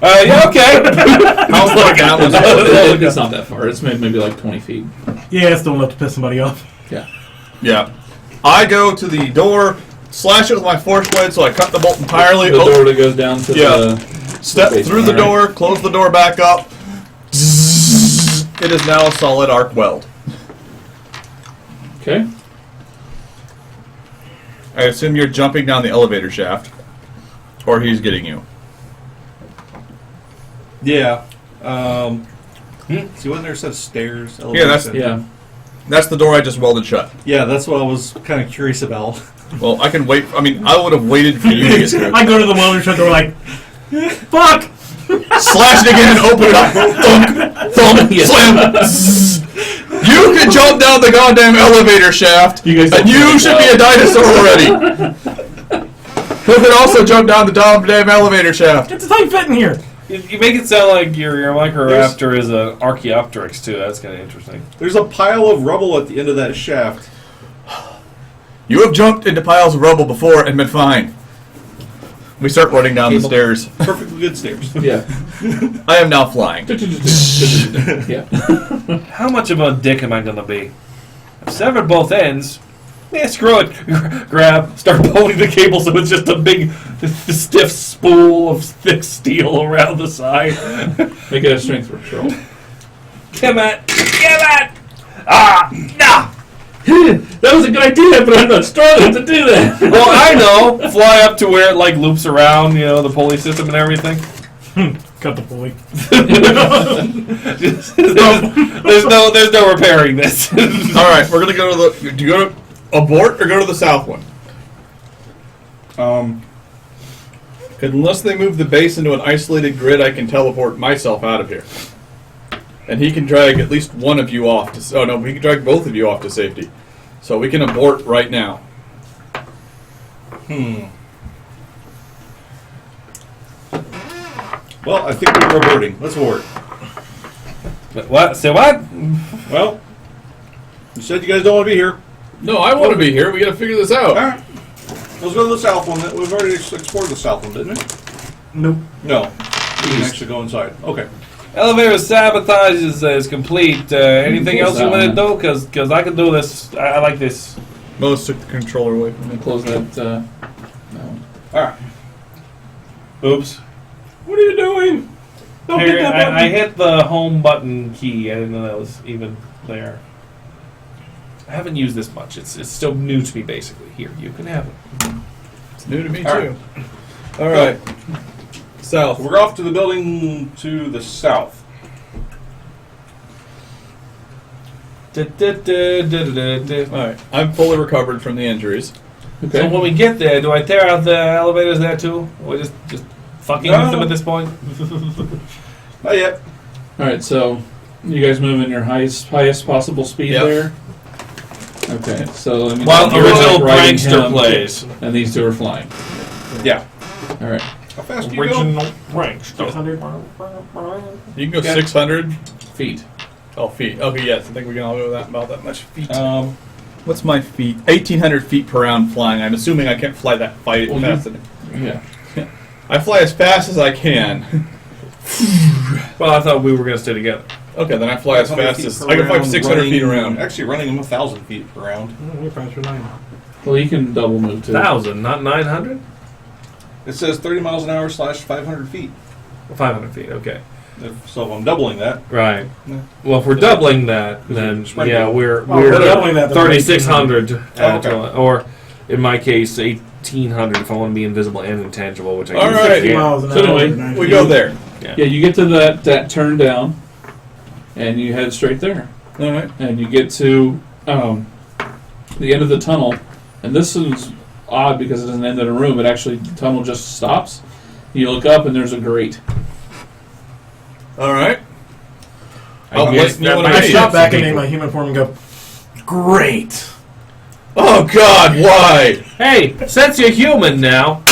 Yeah. Okay. How far down was it? It's not that far. It's maybe like 20 feet. Yeah, it's still enough to piss somebody off. Yeah. Yeah. I go to the door, slash it with my force blade so I cut the bolt entirely. The door that goes down to Yeah. the Step through the basement, door, close the door back up. It is now a solid arc weld. Okay. I assume you're jumping down the elevator shaft. Or he's getting you. Yeah. See, wasn't there a set of stairs? Yeah. That's the door I just welded shut. Yeah, that's what I was kind of curious about. Well, I can wait. I mean, I would have waited for you to get through. I go to the welder shut door like, fuck! Slash it again and open it up. Thump, slam. Zzz. You can jump down the goddamn elevator shaft, You guys don't and you know should be a dinosaur already. Who can also jump down the damn elevator shaft? It's a tight fit in here. You make it sound like your Microraptor is an Archaeopteryx too. That's kind of interesting. There's a pile of rubble at the end of that shaft. You have jumped into piles of rubble before and been fine. We start running down the stairs. Perfectly good stairs. Yeah. I am now flying. Yeah. How much of a dick am I gonna be? I've severed both ends. Yeah, screw it. Grab, start pulling the cable so it's just a big, stiff spool of thick steel around the side. Make it a strength roll. Come on. Ah, nah. That was a good idea, but I'm not strong enough to do that. Well, I know. Fly up to where it like loops around, you know, the pulley system and everything. Cut the pulley. there's no repairing this. All right, we're gonna go to the. Do you go to abort or go to the south one? Unless they move the base into an isolated grid, I can teleport myself out of here. And he can drag at least one of you off to... Oh, no, he can drag both of you off to safety. So we can abort right now. Well, I think we're aborting. Let's abort. What? Say what? Well, you said you guys don't want to be here. No, I want to be here. We gotta figure this out. Alright. Let's go to the south one. We've already explored the south one, didn't we? Nope. No. We can actually go inside. Okay. Elevator sabotage is complete. Anything else you want to do? Because I can do this. I like this. Most took the controller away from I'm me. gonna close that. No. All right. Oops. What are you doing? Don't Here, hit that button. I hit the home button key. I didn't know that was even there. I haven't used this much. It's still new to me, basically. Here, you can have it. It's new to me All too. All right. South. We're off to the building to the south. All right. I'm fully recovered from the injuries. Okay. So when we get there, do I tear out the elevators there too? Or just fucking with them at this point? Not yet. All right. So you guys moving your highest possible speed Yep. there. Okay. So let me. While the you're original riding prankster him, plays. and these two are flying. Yeah. All right. How fast do you go? Original prankster. 600. You can go Okay. 600. Feet. Oh, feet. Okay, yes. I think we can all go that about that much feet. Um, What's my feet? 1,800 feet per round flying. I'm assuming I can't fly that fast. Yeah. I fly as fast as I can. Well, I thought we were going to stay together. Okay, then I fly as 500 fast feet as per I can fly round, 600 feet running- around. Actually, running them 1,000 feet per round. Oh, you're faster than I am. Well, you can double move too. 1,000, not 900? It says 30 miles an hour / 500 feet. 500 feet, okay. So if I'm doubling that, Right. Yeah. Well, if we're doubling that, then Spread yeah, it. we're Well, we're doubling that, then 3,600, okay. or in my case, 1,800 if I want to be invisible and intangible, which I All can right. 60 miles an So hour. anyway, 90. We go there. Yeah, you get to that turn down, and you head straight there, All right. and you get to the end of the tunnel, and this is odd because it doesn't end in a room. It actually the tunnel just stops. You look up, and there's a grate. All right. I Oh, can what- get- you wanna that I be- might stop be back and people. make my human form and go, great. Oh God, why? Hey, since you're human now,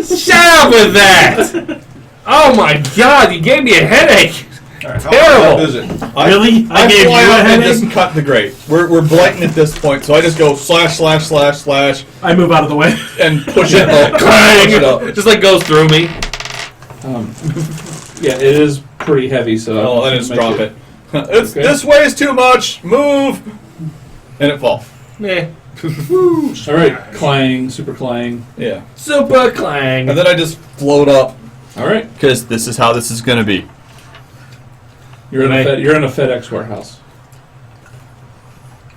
shut up with that! Oh my God, you gave me a headache. all right, how Terrible. bad is it? Really? I gave fly you a up and headache? just cut the grate. We're blatant at this point, so I just go slash slash slash slash I move out of the way. and push it up. Push it up. Just like goes through me. Yeah, it is pretty heavy, so Oh, I'm then just make drop it. It's Okay. this way is too much. Move, and it falls. Meh. All right, clang, super clang. Yeah, Super clang. and then I just float up All right, because this is how this is gonna be. you're in Right. you're in a FedEx warehouse.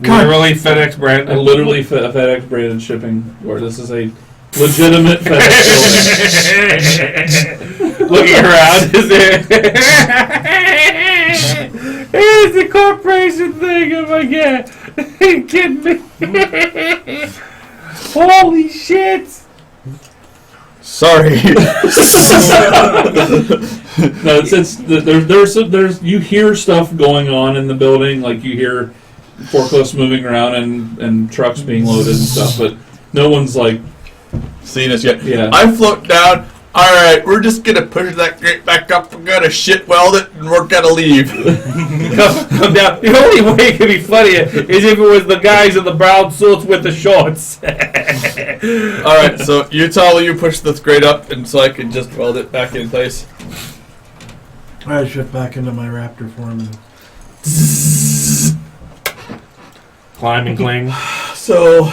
Literally FedEx brand. A literally FedEx branded shipping, where this is a legitimate FedEx building. Looking around, is there? It's the corporation thing. Oh my God! Are you kidding me? Holy shit! Sorry. No, there's you hear stuff going on in the building, like you hear forklifts moving around and trucks being loaded and stuff, but no one's like, Seen us yet? Yeah. I float down. All right, we're just gonna push that grate back up. We're gonna shit weld it, and we're gonna leave. Come down. The only way it could be funnier is if it was the guys in the brown suits with the shorts. All right, so you tell you push this grate up, and so I can just weld it back in place. I shift back into my raptor form and Climbing cling. So,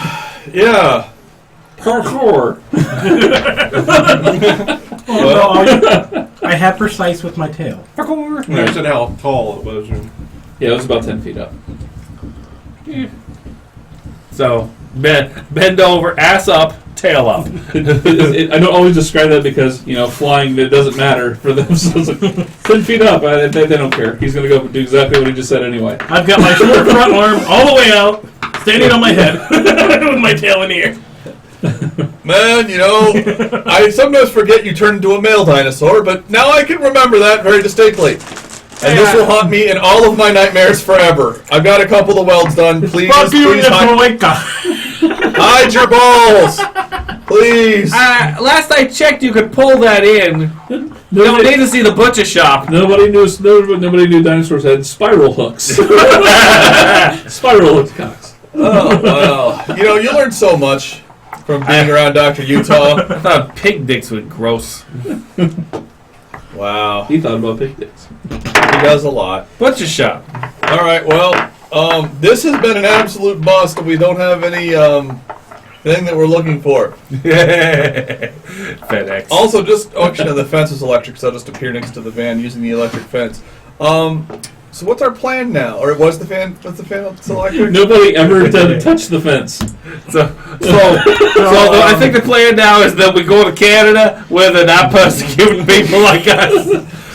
yeah. parkour. I had precise with my tail. Parkour. I said how tall it was. Yeah, it was about 10 feet up. So bend over, ass up, tail up. I don't always describe that because, flying, it doesn't matter for them. So it's like 10 feet up, they don't care. He's going to go do exactly what he just said anyway. I've got my short front arm all the way out, standing on my head, with my tail in the air. Man, I sometimes forget you turned into a male dinosaur, but now I can remember that very distinctly. And this will haunt me in all of my nightmares forever. I've got a couple of welds done. Please, Fuck you, please hide your balls. Please. Last I checked, you could pull that in. You don't need to see the butcher shop. Nobody knew dinosaurs had spiral hooks. Spiral hook cocks. Oh, well. You learn so much. from being around Dr. Utah. I thought pig dicks were gross. Wow. He thought about picnics. He does a lot. Butcher shop. All right, well, this has been an absolute bust, and we don't have any thing that we're looking for. FedEx. Also, just auction of the fence is electric, so I'll just appear next to the van using the electric fence. So what's our plan now? Or what's the fan electric? Nobody ever touched the fence. So I think the plan now is that we go to Canada where they're not persecuting people like us.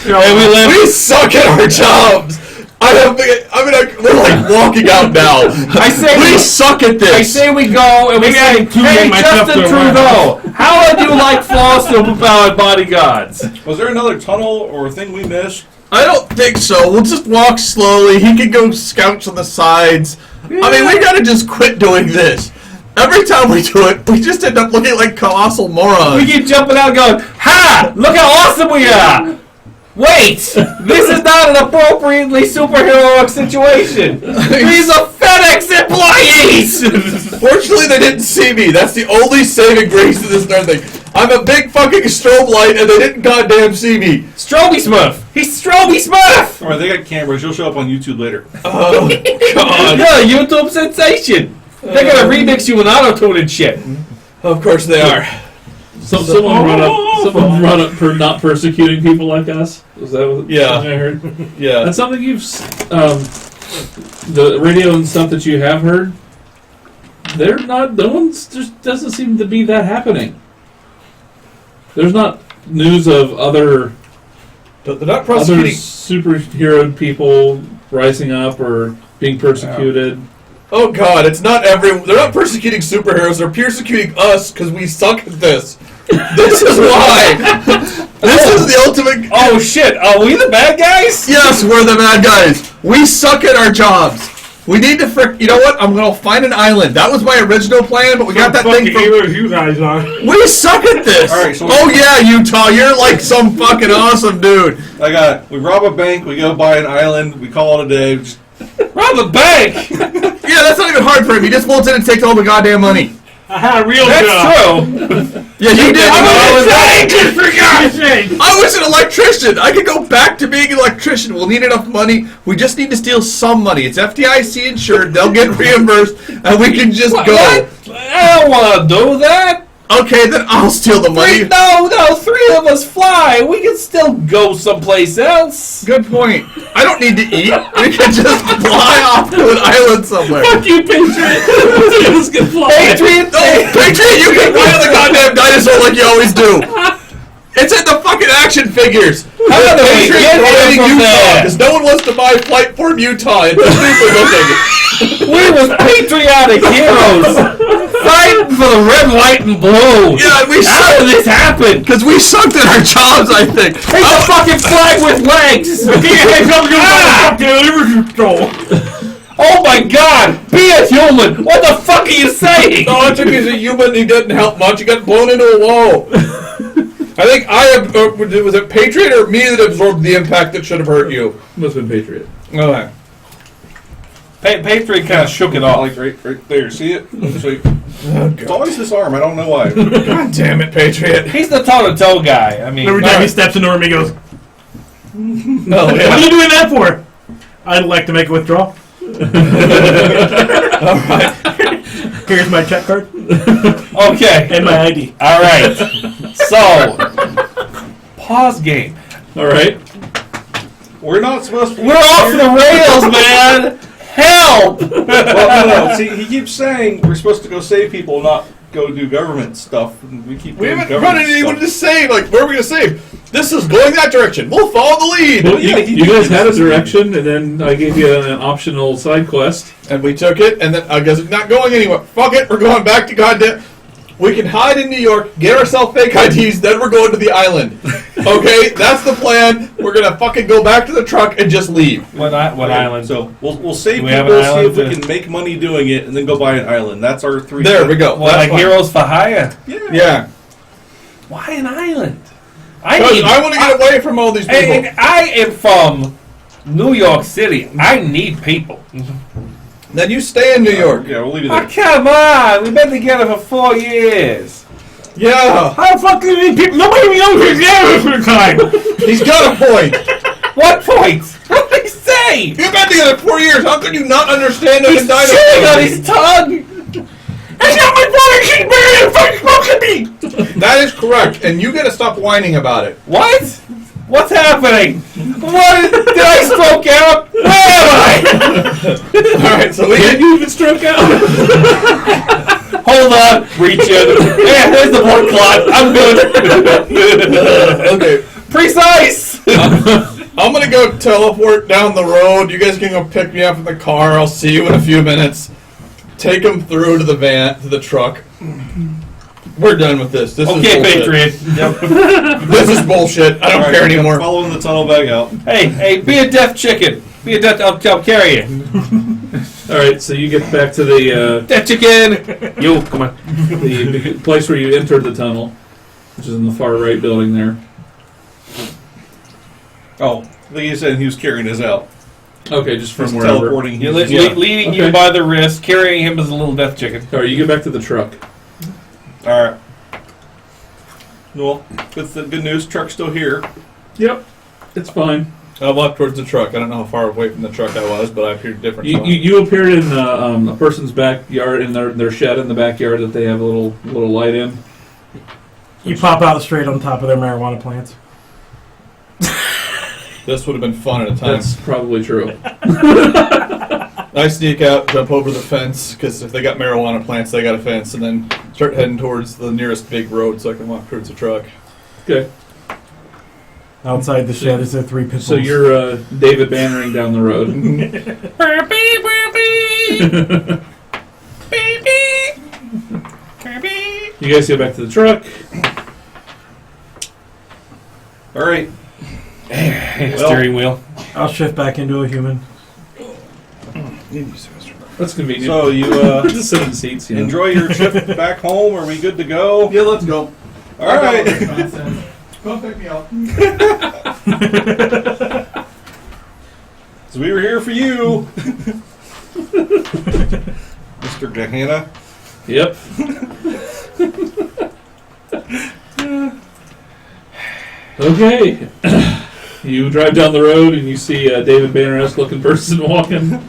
And We suck at our jobs! We're like walking out now. I say we suck at this! I say we go and we Maybe I say, can tune hey, myself Justin to a Trudeau, how would you like 4 superpowered bodyguards? Was there another tunnel or thing we missed? I don't think so. We'll just walk slowly. He can go scouts on the sides. I mean, we gotta just quit doing this. Every time we do it, we just end up looking like colossal morons. We keep jumping out and going, ha! Look how awesome we are! Wait! This is not an appropriately superheroic situation! These are FedEx employees! Fortunately, they didn't see me. That's the only saving grace to this darn thing. I'm a big fucking strobe light, and they didn't goddamn see me. Stroby Smurf! He's Stroby Smurf! Alright, they got cameras. You'll show up on YouTube later. Oh, God. You're a YouTube sensation! They're gonna remix you with auto-tune and shit. Of course they are. Someone brought up for not persecuting people like us. Was that what Yeah. I heard? Yeah. That's something the radio and stuff that you have heard. They're not. No one's just doesn't seem to be that happening. There's not news of other They're not other prosecuting. superhero people rising up or being persecuted. Oh God, it's not they're not persecuting superheroes, they're persecuting us because we suck at this. This is why. This is the ultimate. Oh shit, are we the bad guys? Yes, we're the bad guys. We suck at our jobs. We need to you know what? I'm gonna find an island. That was my original plan, but we got that thing from. You guys are. We suck at this. All right, so oh yeah, Utah, you're like some fucking awesome dude. We rob a bank, we go buy an island, we call it a day. Just, Rob a bank! Yeah, that's not even hard for him. He just bolts in and takes all the goddamn money. I had a real That's job. true! Yeah, you did. For God's sake! I was an electrician. I could go back to being an electrician. We'll need enough money. We just need to steal some money. It's FDIC insured. They'll get reimbursed, and we can just go. What? I don't want to do that! Okay, then I'll steal the money. No, 3 of us fly. We can still go someplace else. Good point. I don't need to eat. We can just fly off to an island somewhere. Fuck you, Patriot! Let's get fly. Patriot! Oh, Patriot, you can ride on the goddamn dinosaur like you always do. It's in the fucking action figures. How do we Patriot get riding here from Utah there? because no one wants to buy Flight Form Utah. It's stupid looking. We was patriotic heroes fighting for the red, white, and blue. Yeah, and we How did this happen? because we sucked at our jobs. I think. It's a fucking flag with legs. Oh my God! Be a human. What the fuck are you saying? No, I think he's a human. He doesn't help much. He got blown into a wall. I think was it Patriot or me that absorbed the impact that should have hurt you? Must have been Patriot. Okay. Patriot kind of shook it off. like right there, see it? So it's always this arm, I don't know why. God damn it, Patriot. He's the toe-to-toe guy. I mean, Every time he steps into him, he goes, No, "What are you doing that for?" I'd like to make a withdrawal. All right. Here's my check card okay. and my ID. All right. So, pause game. All right. We're not supposed to be We're off the rails, man. Help! Well, no. See, he keeps saying we're supposed to go save people, not go do government stuff. And we keep We doing haven't run government into anyone stuff. to save. Like, where are we going to save? This is going that direction. We'll follow the lead. Well, Yeah, you guys had a direction, and then I gave you an optional side quest. And we took it, and then I guess it's not going anywhere. Fuck it, we're going back to goddamn. We can hide in New York, get ourselves fake IDs, then we're going to the island. Okay, that's the plan. We're gonna fucking go back to the truck and just leave. What island? So we'll save Do we have people, an see island if we to- can make money doing it, and then go buy an island. That's our 3. There we go. Well, That's like fine. Heroes for Hire. Yeah. Why an island? I want to get away from all these people. I am from New York City. I need people. Then you stay in New York. Yeah, we'll leave you Oh, there. come on! We've been together for 4 years. Yeah, How the fuck do these people? Nobody even knows who's there for the time. he's got a point. What point? What did he say? You've been together 4 years. How could you not understand He's the chewing on his tongue. That's not my brother. She's better than fucking smoking me. That is correct, and you gotta stop whining about it. What? What's happening? What? Did I stroke out? Where am I? Alright, so we Can you even stroke out? Hold on. Reach in. Yeah, there's the blood clot. I'm good. Okay. Precise. I'm gonna go teleport down the road. You guys can go pick me up in the car. I'll see you in a few minutes. Take him through to the van, to the truck. We're done with this. This Okay, is bullshit. Patriot. This is bullshit. I don't All right, care anymore. Following the tunnel back out. Hey, be a deaf chicken. Be a deaf. I'll carry you. All right, so you get back to the Deaf chicken. You come on. the place where you entered the tunnel, which is in the far right building there. Oh, I think he said he was carrying us out. Okay, just from He's wherever. teleporting. You're Yeah. leading you Okay. by the wrist, carrying him as a little deaf chicken. All right, you get back to the truck. All right. Well, good news. Truck's still here. Yep, it's fine. I walked towards the truck. I don't know how far away from the truck I was, but I appeared different. You appeared in a person's backyard, in their shed in the backyard that they have a little light in. You pop out straight on top of their marijuana plants. This would have been fun at a time. That's probably true. I sneak out, jump over the fence, because if they got marijuana plants, they got a fence, and then start heading towards the nearest big road so I can walk towards the truck. Okay, Outside the shed is there 3 pit bulls. so you're David Bannering down the road. You guys get back to the truck. All right. Steering wheel. I'll shift back into a human. That's convenient. So you just sit in the seats. You know. enjoy your trip back home. Are we good to go? Yeah, let's go. All right. Come pick me up. So we were here for you, Mr. Gehenna. Yep. Okay. You drive down the road and you see a David Banner-esque looking person walking.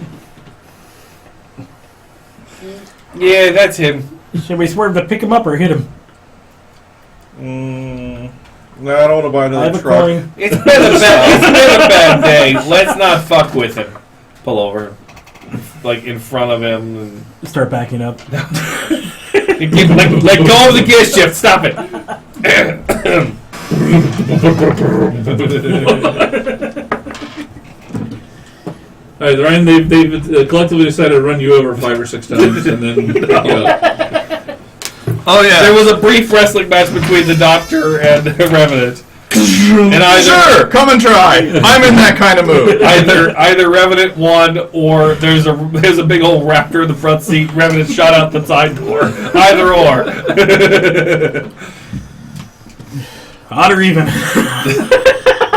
Yeah, that's him. Should we swerve to pick him up or hit him? No, I don't want to buy I have another a truck. coin. It's been a bad day. Let's not fuck with him. Pull over, like in front of him, and Start backing up. let go of the gear shift. Stop it. All right, Ryan, they've collectively decided to run you over 5 or 6 times, and then Oh, yeah. There was a brief wrestling match between the Doctor and Revenant. And Sure, come and try. I'm in that kind of mood. either Revenant won, or there's a big old raptor in the front seat. Revenant shot out the side door. Either or. Odd or even.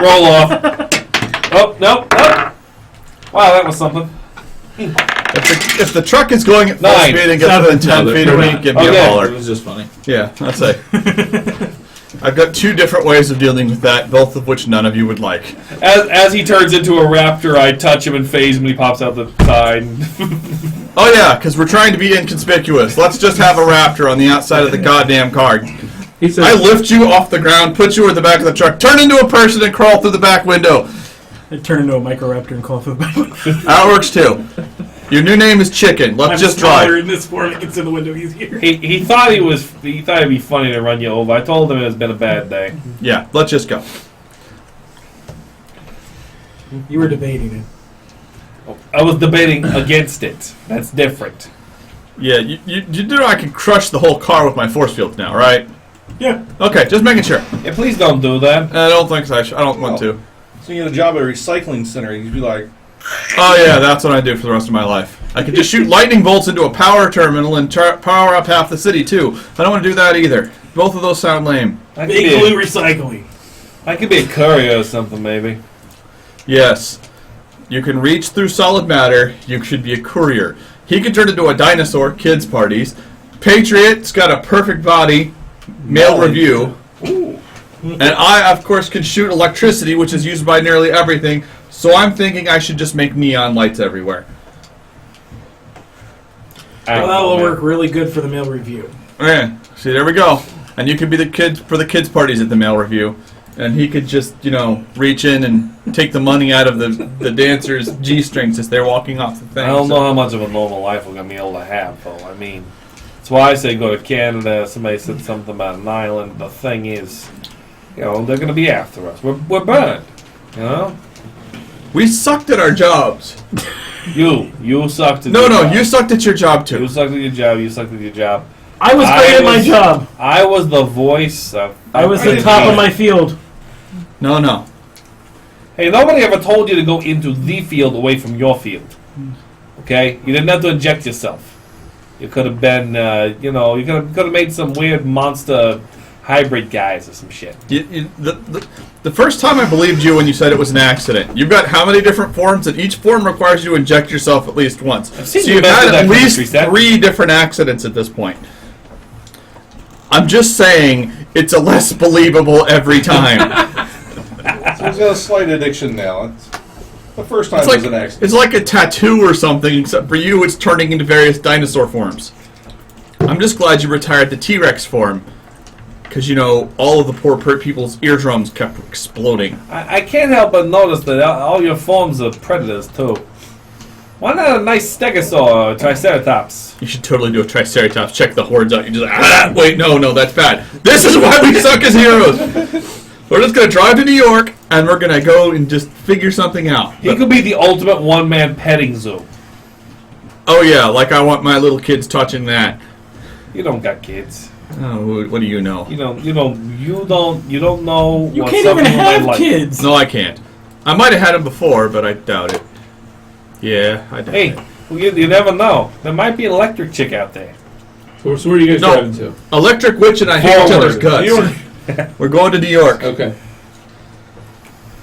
Roll off. Oh, nope. Wow, that was something. If the truck is going at full 9. speed and gets within 10 No, feet they're of me, not. give me Okay. a it holler. was just funny. Yeah, that's it. I've got 2 different ways of dealing with that, both of which none of you would like. As he turns into a raptor, I touch him and phase him, and he pops out the side. Oh yeah, because we're trying to be inconspicuous. Let's just have a raptor on the outside of the goddamn car. He says, I lift you off the ground, put you in the back of the truck, turn into a person and crawl through the back window. I turn into a Microraptor and call for the back. That works too. Your new name is Chicken. Let's just drive. in this form. It gets in the window easier. He thought it'd be funny to run you over. I told him it's been a bad day. Yeah, let's just go. You were debating it. I was debating against it. That's different. Yeah, you do know I can crush the whole car with my force field now, right? Yeah. Okay, just making sure. Yeah, please don't do that. I don't think so. I don't want to. So you get a job at a recycling center, you'd be like, Oh yeah, that's what I do for the rest of my life. I could just shoot lightning bolts into a power terminal and power up half the city too. I don't want to do that either. Both of those sound lame. I could, Big be blue recycling. a courier or something, maybe. Yes. You can reach through solid matter. You should be a courier. He can turn into a dinosaur, kids' parties. Patriot's got a perfect body, male review. And I, of course, can shoot electricity, which is used by nearly everything. So I'm thinking I should just make neon lights everywhere. Well, that will work really good for the male review. Yeah, see, there we go. And you could be the kid for the kids' parties at the male review. And he could just, reach in and take the money out of the dancers' G-strings as they're walking off the thing. I don't know how much of a normal life we're going to be able to have, though. I mean, that's why I say go to Canada. Somebody said something about an island. The thing is, they're going to be after us. We're burned, We sucked at our jobs. You sucked at No, your job. you sucked at your job, too. You sucked at your job. You sucked at your job. I was great at my job. I was the voice of... I was the top of my field. No. Hey, nobody ever told you to go into the field away from your field. Okay? You didn't have to inject yourself. You could have been, you could have made some weird monster hybrid guys or some shit. The first time I believed you when you said it was an accident. You've got how many different forms, and each form requires you to inject yourself at least once. seen So you you've mess had with that at least country, Seth. 3 different accidents at this point. I'm just saying, it's a less believable every time. So he's got a slight addiction now. The first time It's was an accident. it's like a tattoo or something, except for you, it's turning into various dinosaur forms. I'm just glad you retired the T-Rex form. Because, all of the poor people's eardrums kept exploding. I can't help but notice that all your forms are predators, too. Why not a nice stegosaur or triceratops? You should totally do a Triceratops. Check the hordes out. You just wait, no, that's bad. This is why we suck as heroes. We're just going to drive to New York, and we're going to go and just figure something out. He could be the ultimate one-man petting zoo. Oh, yeah, like I want my little kids touching that. You don't got kids. Oh, what do you know? You don't know. You what can't some even people might have like. kids. No, I can't. I might have had them before, but I doubt it. Yeah, I doubt Hey, it. well, you never know. There might be an electric chick out there. So where are you guys No. driving to? Electric Witch and I hate each other's Forward. guts. We're going to New York. Okay.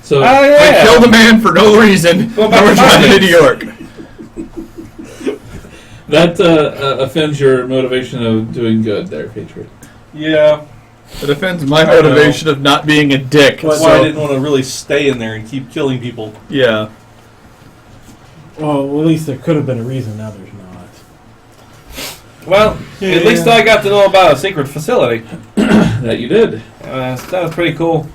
So, Oh, I yeah. killed a man for no reason. Go Now back we're to driving to Mutants. New York. that offends your motivation of doing good there, Patriot. Yeah. It offends my I know. motivation of not being a dick. That's so, why I didn't want to really stay in there and keep killing people. Yeah. Well, at least there could have been a reason. Now there's not. Well, at least I got to know about a secret facility. That you did. That was pretty cool.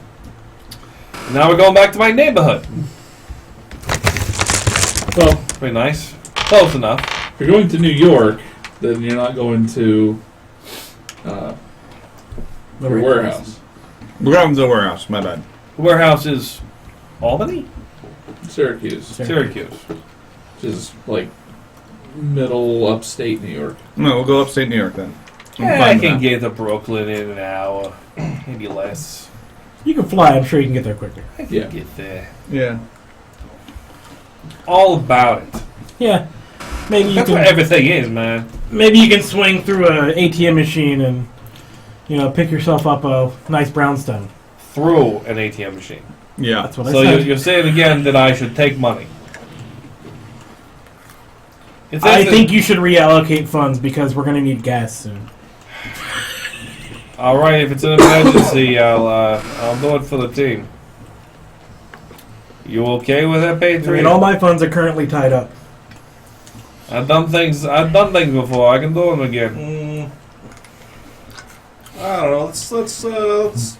Now we're going back to my neighborhood. Well, Pretty nice. Close enough. if you're going to New York, then you're not going to your warehouse. We're going to the warehouse. My bad. The warehouse is Albany? Syracuse, Syracuse. which is like middle upstate New York. No, we'll go upstate New York then. I'm Yeah, fine I with can that. get to Brooklyn in an hour. Maybe less. You can fly. I'm sure you can get there quicker. I can Yeah. get there. Yeah. All about it. Yeah. Maybe you That's where can. everything is, man. Maybe you can swing through an ATM machine and pick yourself up a nice brownstone. Through an ATM machine. Yeah. That's what I So said. you're saying again that I should take money. It says I that- think you should reallocate funds because we're going to need gas soon. All right, if it's an emergency, I'll do it for the team. You okay with that, I Patriot? mean, all my funds are currently tied up. I've done things before. I can do them again. I don't know. Let's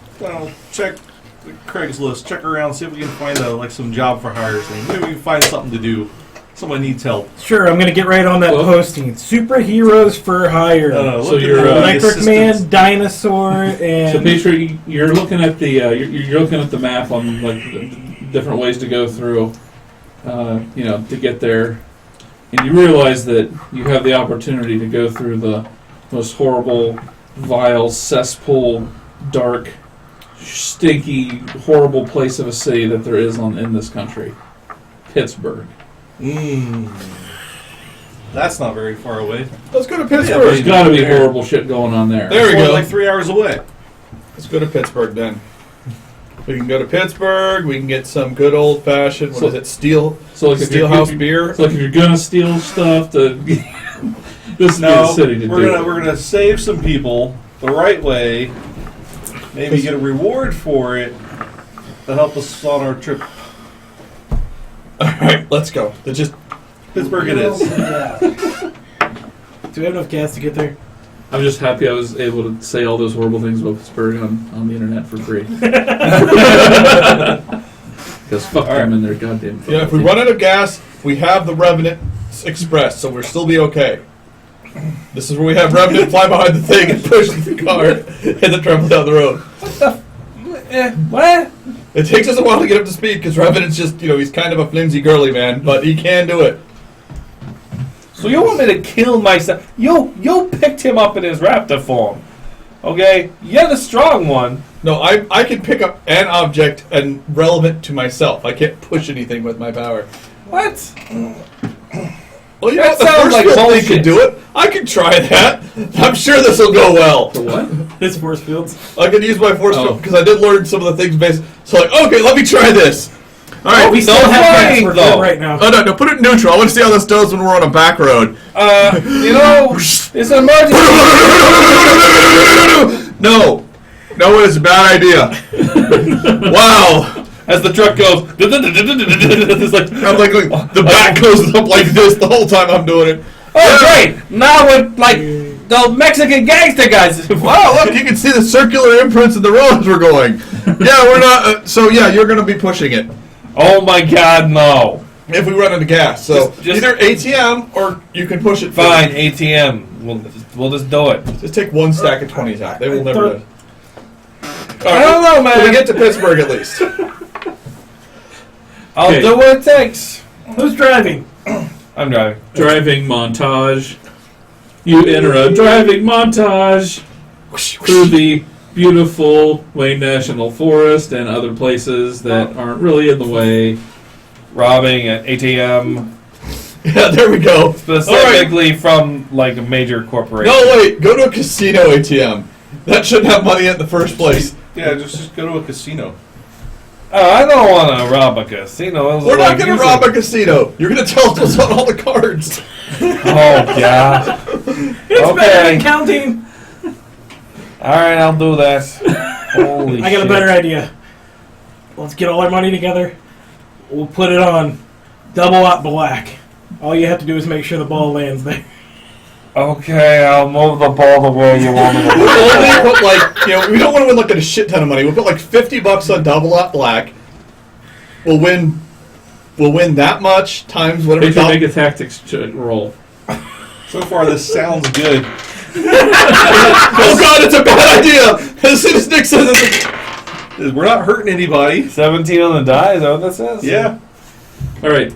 check the Craigslist. Check around, see if we can find some job for hire thing. Maybe we can find something to do. Someone needs help. Sure, I'm going to get right on that Well- posting. Superheroes for hire. So you're, Electric Man, Dinosaur, and... So Patriot, you're looking at the you're looking at the map on like the different ways to go through, to get there, and you realize that you have the opportunity to go through the most horrible, vile, cesspool, dark, stinky, horrible place of a city that there is in this country, Pittsburgh. That's not very far away. Let's go to There's Pittsburgh. got to be horrible shit going on there. There we It's only go. like 3 hours away. Let's go to Pittsburgh then. We can go to Pittsburgh. We can get some good old fashioned. What is it? Steelhouse beer. So like if you're gonna steal stuff, to this is the city to do. We're gonna save some people the right way. Maybe get a reward for it to help us on our trip. All right, let's go. Pittsburgh it is. Do we have enough gas to get there? I'm just happy I was able to say all those horrible things about Pittsburgh on the internet for free. Because fuck them and their goddamn. Yeah, if we run out of gas, we have the Revenant Express, so we'll still be okay. This is where we have Revenant fly behind the thing and push the car and then travel down the road. What? It takes us a while to get up to speed because Revenant's just, he's kind of a flimsy girly man, but he can do it. So you want me to kill myself? You picked him up in his raptor form. Okay? You're the strong one. No, I can pick up an object and relevant to myself. I can't push anything with my power. What? Well, That the sounds first like field thing bullshit. can do it. I can try that. I'm sure this will go well. For what? His force fields. I can use my force Oh. field because I did learn some of the things based. So okay, let me try this. All right, We still have gas. flying, We're though. good right now. Oh no, put it in neutral. I want to see how this does when we're on a back road. It's an emergency. No, it's a bad idea. Wow. As the truck goes, it's like, I'm like the back goes up like this the whole time I'm doing it. oh great! Now we're like the Mexican gangster guys. Wow, look, you can see the circular imprints of the roads we're going. Yeah, we're not. You're going to be pushing it Oh my God, no! if we run out of gas. So Just- either ATM or you can push it. Fine, ATM. We'll just do it. Just take one stack of 20s out. They will never do. I don't know, man. We get to Pittsburgh at least. I'll Okay. do what it takes. Who's driving? I'm driving. Driving montage. You enter a driving montage through the beautiful Wayne National Forest and other places that aren't really in the way. Robbing an ATM, Yeah, there we go. specifically from like a major corporation. No, wait. Go to a casino ATM. That shouldn't have money in the first place. Yeah, just go to a casino. Oh, I don't want to rob a casino. We're not going to rob a casino. You're going to tell us what's on all the cards. Oh God. It's better Okay. than counting. All right, I'll do that. Holy I got shit. a better idea. Let's get all our money together. We'll put it on double out black. All you have to do is make sure the ball lands there. Okay, I'll move the ball the way you want me to We'll move it. only put we don't want to win like a shit ton of money. We'll put like $50 on double out black. We'll win that much times whatever. They can make a tactics roll. So far, this sounds good. Oh God, it's a bad idea. As soon as Nick says it, We're not hurting anybody. 17 on the die, is that what that says? Yeah. All right.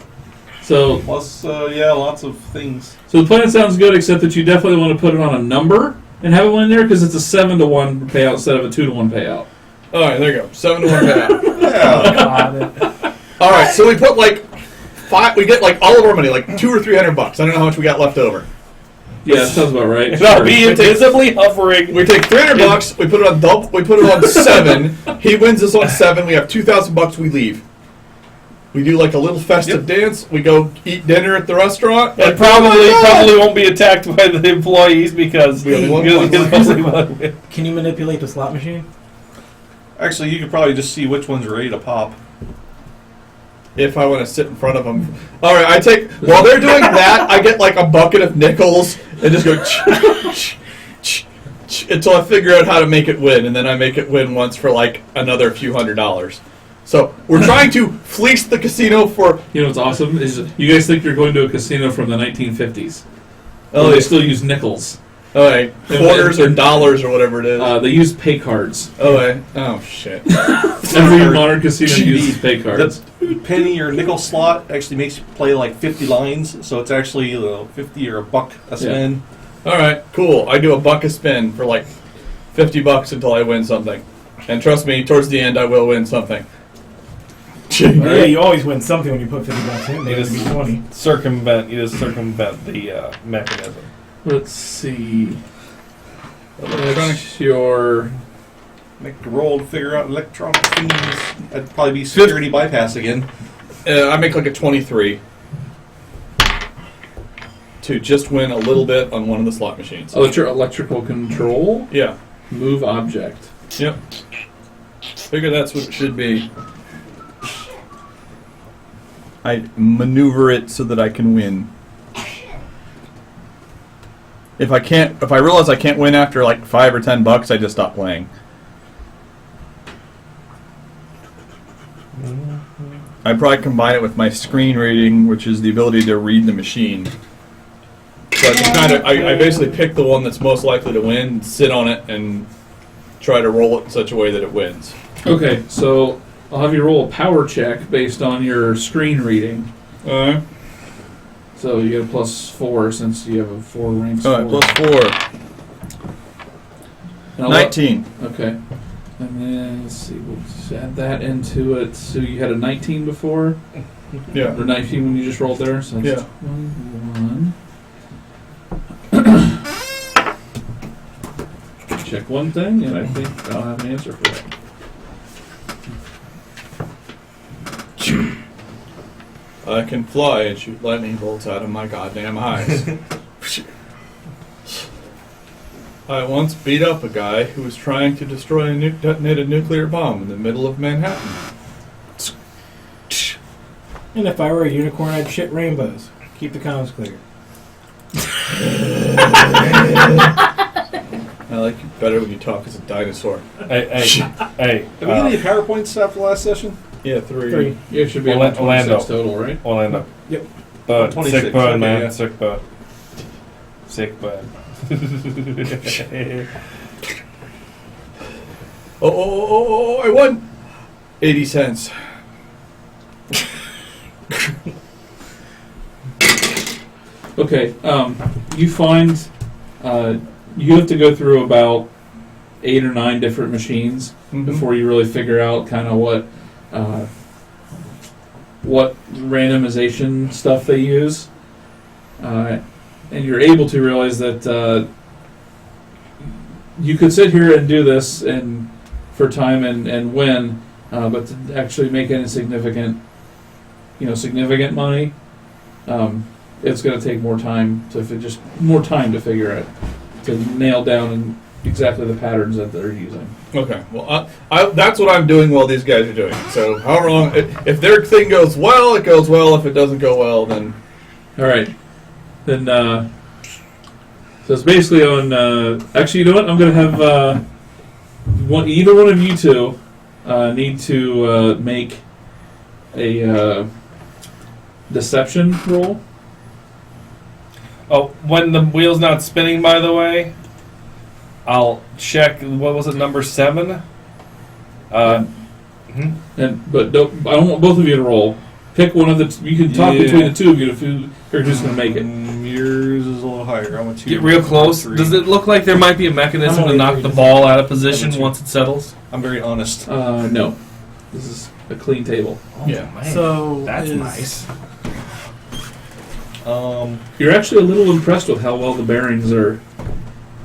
So Plus, lots of things. the plan sounds good, except that you definitely want to put it on a number and have it in there because it's a 7-to-1 payout instead of a 2-to-1 payout. all right, there you go. 7-1 payout. Yeah. All right, so we put like 5. We get like all of our money, like $200 or $300. I don't know how much we got left over. Yeah, that sounds about right. I'll be invisibly hovering. We take $300. We put it on double. We put it on 7. He wins us on 7. We have $2,000. We leave. We do like a little festive dance. We go eat dinner at the restaurant. And probably won't be attacked by the employees because We only won because once. only one win. Can you manipulate the slot machine? Actually, you could probably just see which ones are ready to pop. If I want to sit in front of them. All right, while they're doing that, I get like a bucket of nickels and just go until I figure out how to make it win, and then I make it win once for like another few $100s. So we're trying to fleece the casino for. You know what's awesome is you guys think you're going to a casino from the 1950s. Oh, They still use nickels. all right, quarters or dollars or whatever it is. They use pay cards. Oh shit. Every modern casino uses pay cards. The penny or nickel slot actually makes you play like 50 lines, so it's actually 50 or $1 a spin. All right, cool. I do a buck a spin for like $50 until I win something, and trust me, towards the end I will win something. Yeah, you always win something when you put $50 in. Maybe Yes. it'll be 20. You just circumvent the mechanism. Let's see. Electronic. What's your Make the roll to figure out electronic things. That'd probably be security bypass again. I make like a 23 to just win a little bit on one of the slot machines. Oh, it's your electrical control? Yeah. Move object. Yep. Figure that's what it should be. I maneuver it so that I can win. If I realize I can't win after like $5 or $10, I just stop playing. I probably combine it with my screen reading, which is the ability to read the machine. So I just I basically pick the one that's most likely to win, sit on it, and try to roll it in such a way that it wins. Okay, so I'll have you roll a power check based on your screen reading. So you get a +4 since you have a 4 ranks. Alright, +4. 19. Okay. And then, let's see, we'll just add that into it. So you had a 19 before? Yeah. Or 19 when you just rolled there? So that's Yeah. 21. Check one thing, and I think I'll have an answer for that. I can fly and shoot lightning bolts out of my goddamn eyes. I once beat up a guy who was trying to destroy a detonated nuclear bomb in the middle of Manhattan. And if I were a unicorn, I'd shit rainbows. Keep the comms clear. I like you better when you talk as a dinosaur. Hey. Have we got any PowerPoints after the last session? Yeah, 3. 3. You should be at Orlando. 26 total, right? Orlando. Yep. Bird. 26, Sick bird, okay, man. yeah. Sick bird. Sick bird. Oh, I won! 80 cents. Okay, you find you have to go through about 8 or 9 different machines before you really figure out kind of what randomization stuff they use, and you're able to realize that you could sit here and do this and for time and win, but to actually make any significant money, it's going to take more time to figure it, to nail down exactly the patterns that they're using. Okay, well, that's what I'm doing while these guys are doing. So, however long, if their thing goes well, it goes well. If it doesn't go well, then... All right. Then, so it's basically on... actually, you know what? I'm going to have either one of you two need to make a deception roll. Oh, when the wheel's not spinning, by the way, I'll check. What was it, number 7? But don't, I don't want both of you to roll. Pick one of the. You can talk between the two of you if you're just going to make it. Yours is a little higher. I want 2. Get real close. Does it look like there might be a mechanism to knock the ball out of position once it settles? I'm very honest. No. This is a clean table. Oh, Yeah. man. So That's is- nice. You're actually a little impressed with how well the bearings are.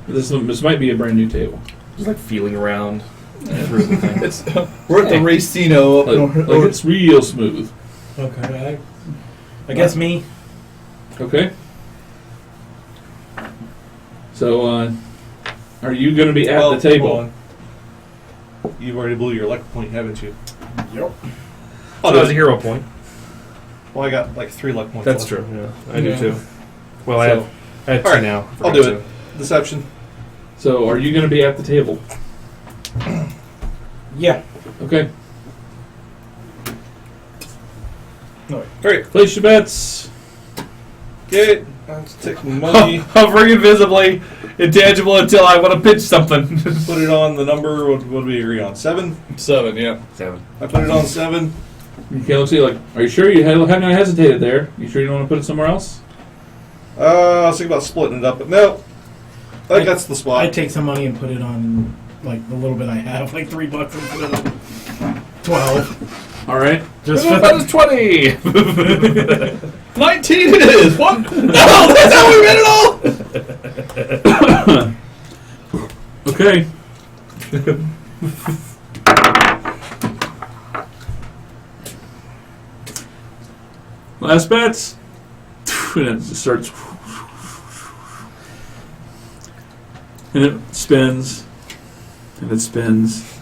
This might be a brand new table. Just like feeling around through the thing. We're at the Racino. Like it's real smooth. Okay. I guess me. Okay. So, are you going to be at the table? hold on. You've already blew your luck point, haven't you? Yep. Oh, that was a hero point. Well, I got like 3 luck points. That's left. true. Yeah, I do Yeah. too. Well, So- I have 2 Alright, now. I'll do it. Deception. So, are you going to be at the table? Yeah. Okay. Great. Place your bets. Okay. Let's take money. Hovering invisibly, intangible until I want to pitch something. Put it on the number. What do we agree on? 7. 7, yeah. 7. I put it on 7. Okay, let's see. Like, are you sure you haven't hesitated there? You sure you don't want to put it somewhere else? I was thinking about splitting it up, but no. I think that's the spot. I'd take some money and put it on, like, the little bit I have, like $3 and put it on 12. All right. Just That is 20! 19 it is! What? No, that's how we made it all! Okay. Last bets. And it starts. And it spins. And it spins.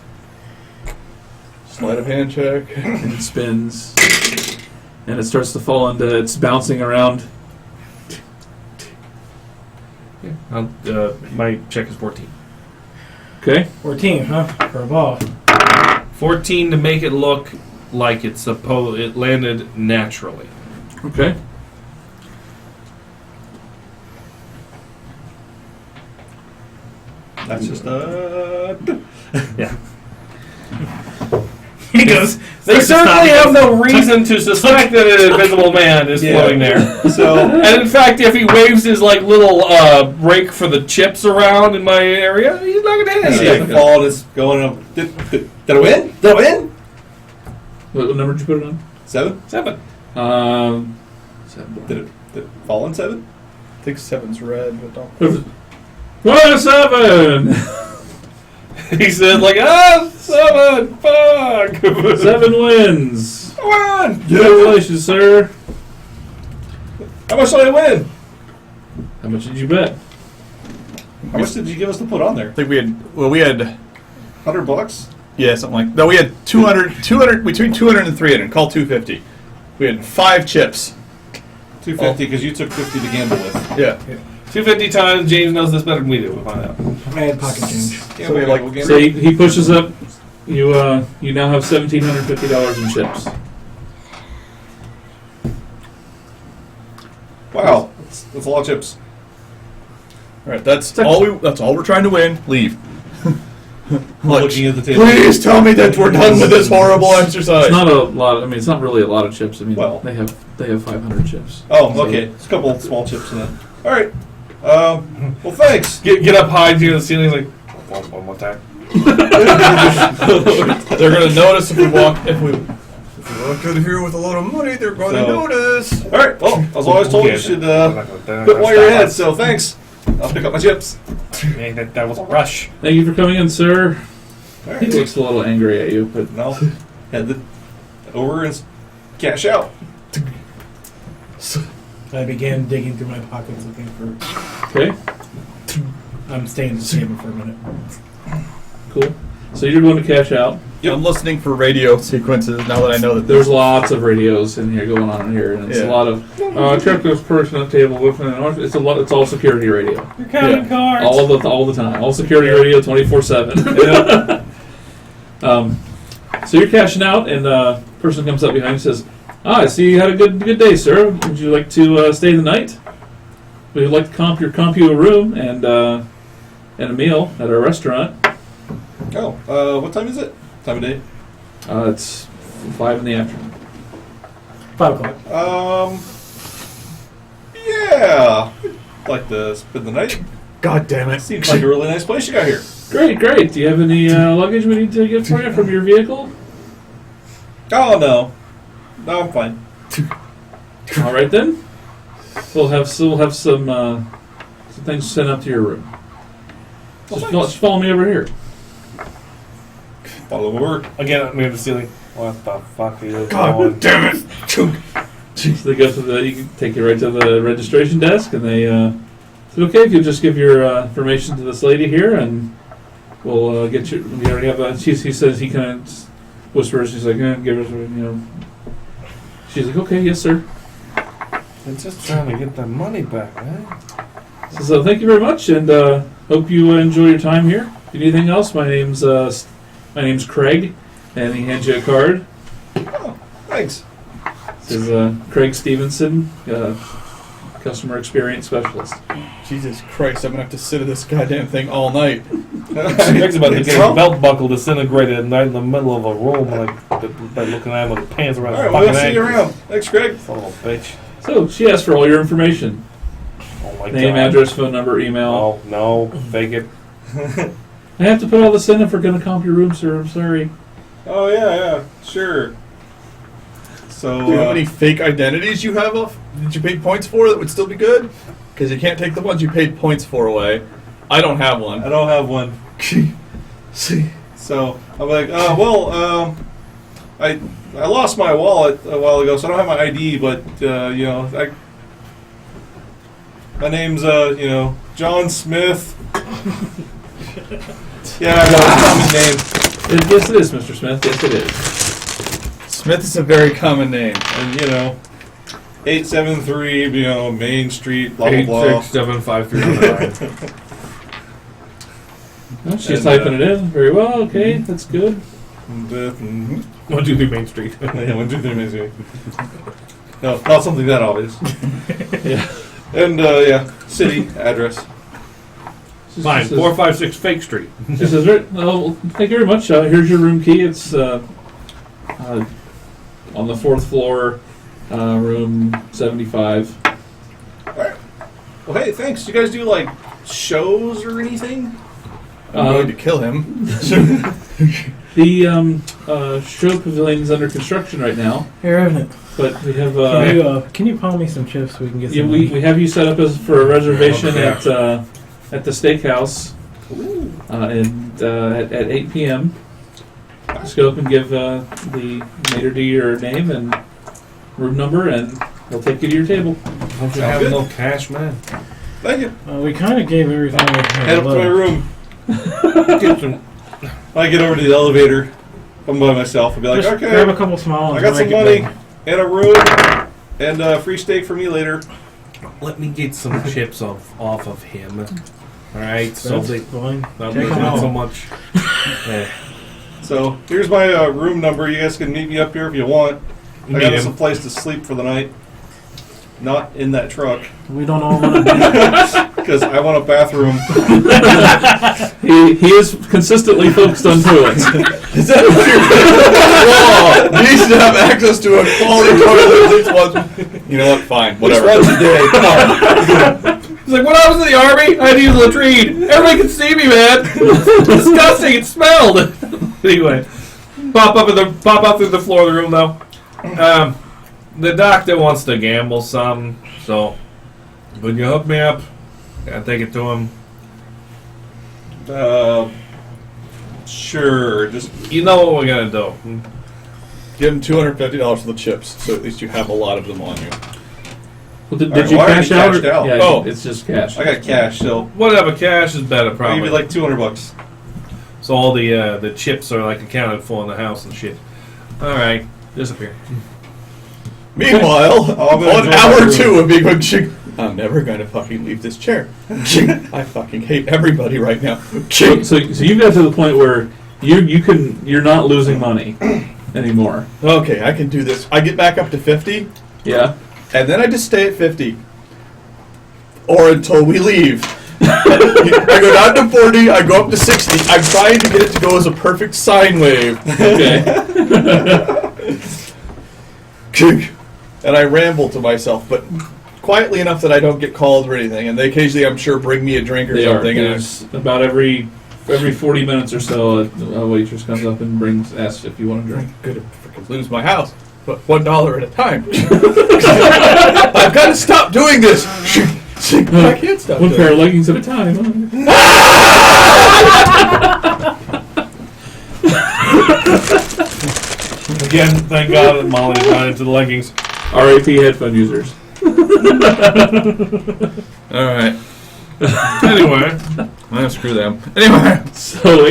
Sleight of hand check. And it spins. And it starts to fall into. It's bouncing around. My check is 14. Okay. 14, huh? For a ball. 14 to make it look like it landed naturally. Okay. That's just Yeah. He goes, They certainly have no reason to suspect that an invisible man is Yeah. floating there. so. And in fact, if he waves his like little rake for the chips around in my area, he's not going to hit See anything. it fall and it's going up. Did I win? Did I win? What number did you put it on? 7? 7. Did it fall on 7? I think 7's red, but don't. 7. He said like 7. Fuck. 7 wins. I won! Congratulations, sir. How much did I win? How much did you bet? How much did you give us to put on there? I think we had $100? yeah, something like. No, we had 200 between 200 and 300. Call 250. We had 5 chips. 250 because you took 50 to gamble with. Yeah. 250 times. James knows this better than we do. We'll find out. I had pocket change. Yeah, we like gamble. So he pushes up. You now have $1,750 in chips. Wow, that's a lot of chips. All right, that's all we're trying to win. Leave. I'm looking at the table. Please tell me that we're done with this horrible exercise. It's not a lot. I mean, it's not really a lot of chips. I mean, Well. they have 500 chips. Oh, okay. It's a couple of small chips in that. All right. Well, thanks. Get up high to the ceiling like one more time. They're gonna notice if we walk out of here with a lot of money. They're gonna notice. All right. Well, I was always told you should quit while you're ahead. So thanks. I'll pick up my chips. Man, that was a rush. Thank you for coming in, sir. All He right. looks a little angry at you, but No, head over and cash out. I began digging through my pockets looking for. okay, I'm staying at the table for a minute. cool. So you're going to cash out. Yep. I'm listening for radio sequences now that I know that There's lots of radios in here going on in here, and it's a Yeah. lot of check this person at table with me. It's a lot. It's all security radio. You're counting cards. All the time. All security radio 24/7. So you're cashing out, and a person comes up behind you and says, I see you had a good day, sir. Would you like to stay the night? We'd like to comp you a room and a meal at our restaurant. Oh, what time is it? Time of day? It's 5 in the afternoon. 5 o'clock. Yeah. I'd like to spend the night. God damn it! Seems like a really nice place you got here. Great. Do you have any luggage we need to get for you from your vehicle? Oh, no. No, I'm fine. All right then. We'll have some things sent up to your room. Just follow me over here. Follow over. Again, I'm near the ceiling. What the fuck are you doing? God damn it! So they go to you can take you right to the registration desk, and they said, okay, if you'll just give your information to this lady here, and we'll get you. We already have he says he kind of whispers. He's like, give us, She's like, okay, yes, sir. I'm just trying to get that money back, man. So thank you very much, and hope you enjoy your time here. If you need anything else, my name's Craig, and he hands you a card. Oh, thanks. This is Craig Stevenson, customer experience specialist. Jesus Christ! I'm gonna have to sit at this goddamn thing all night. Craig's about to get his belt buckle disintegrated at night in the middle of a room, like by looking at him with his pants around All his right, fucking we'll see you ankles. around. Thanks, Greg. Son of a bitch. So she asked for all your information: Oh my name, god. address, phone number, email. Oh, no. Fake it. I have to put all this in if we're going to comp your room, sir. I'm sorry. Oh, yeah, sure. So, Do you have any fake identities you have that you paid points for that would still be good? Because you can't take the ones you paid points for away. I don't have one. I don't have one. See. So I'm like, I lost my wallet a while ago, so I don't have my ID, but my name's John Smith. Yeah, I know, it's a common name. Yes, it is, Mr. Smith. Yes, it is. Smith is a very common name. And 873, Main Street, blah blah blah. 8675309. Well, she's And, typing it in very well. Okay, that's good. Mm-hmm. 123 Main Street. Yeah, 123 Main Street. No, not something that obvious. Yeah. And city address. Fine, 456 Fake Street. This is right. Well, thank you very much. Here's your room key. It's on the 4th floor, room 75. Well, hey, thanks. Do you guys do like shows or anything? I'm going to kill him. The show pavilion is under construction right now, Here, isn't it? but we have Can you palm me some chips so we can get yeah, some? we have you set up as for a reservation Okay. at the steakhouse at 8 p.m. Just go up and give the maitre d' your name and room number, and they'll take you to your table. Don't you Sound have good. no cash, man? Thank you. We kind of gave everything. Head up to my room. Get some. When I get over to the elevator, I'm by myself. I'll be like, Just okay, grab a couple small ones. I got and some make it money big. and a room and free steak for me later. Let me get some chips off of him. All right, so That's they fine. not Take 'em so all. much. So here's my room number. You guys can meet me up here if you want. I Meet got us him. a place to sleep for the night. Not in that truck, We don't all want to do because I want a bathroom. He is consistently focused on toilets. Is that what you're He needs to have access to a quality toilet at least once. You know what? Fine. Whatever. Once a day. Come on. He's like, when I was in the army, I had to use the latrine. Everybody can see me, man. It's disgusting. It smelled. Anyway, pop up through the floor of the room, though. The doctor wants to gamble some, so would you hook me up? Gotta take it to him. Sure. Just You know what we're gonna do. Give him $250 for the chips, so at least you have a lot of them on you. Well, did Alright, you well, I cash already out? cashed out. Yeah, Oh. it's just cash. I got cash, so Whatever, cash is better, I'll probably. give you like $200. So all the chips are like accounted for in the house and shit. All right, disappear. Meanwhile, I'm gonna on enjoy my hour room. 2 of being going, ching, I'm never going to fucking leave this chair. Ching, I fucking hate everybody right now. Ching. So you got to the point where you're not losing money anymore. Okay, I can do this. I get back up to 50, Yeah. and then I just stay at 50. Or until we leave. I go down to 40, I go up to 60. I'm trying to get it to go as a perfect sine wave. Okay. Ching. And I ramble to myself, but quietly enough that I don't get calls or anything. And they occasionally, I'm sure, bring me a drink or They are. something. And There's about every 40 minutes or so, a waitress comes up and asks if you want a drink. I'm going to freaking lose my house, but $1 at a time. I've got to stop doing this. I can't stop One doing pair it. of leggings at a time. Again, thank God that Molly's not into the leggings. RAP headphone users. All right. Anyway, Screw them. Anyway. So,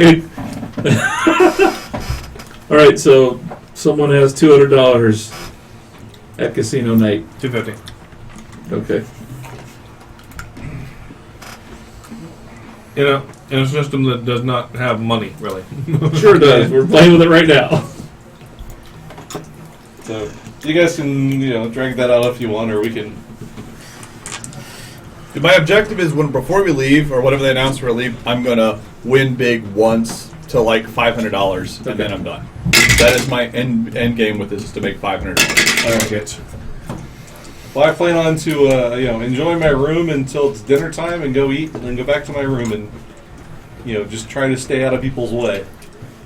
all right. So, someone has $200 at casino night. $250. Okay. In a system that does not have money, really. Sure does. We're playing with it right now. So you guys can drag that out if you want, or we can. My objective is before we leave, or whatever they announce we leave, I'm gonna win big once to like $500, and then I'm done. That is my end game with this, is to make $500. Okay. Well, I plan on to enjoy my room until it's dinner time and go eat, and then go back to my room and just try to stay out of people's way.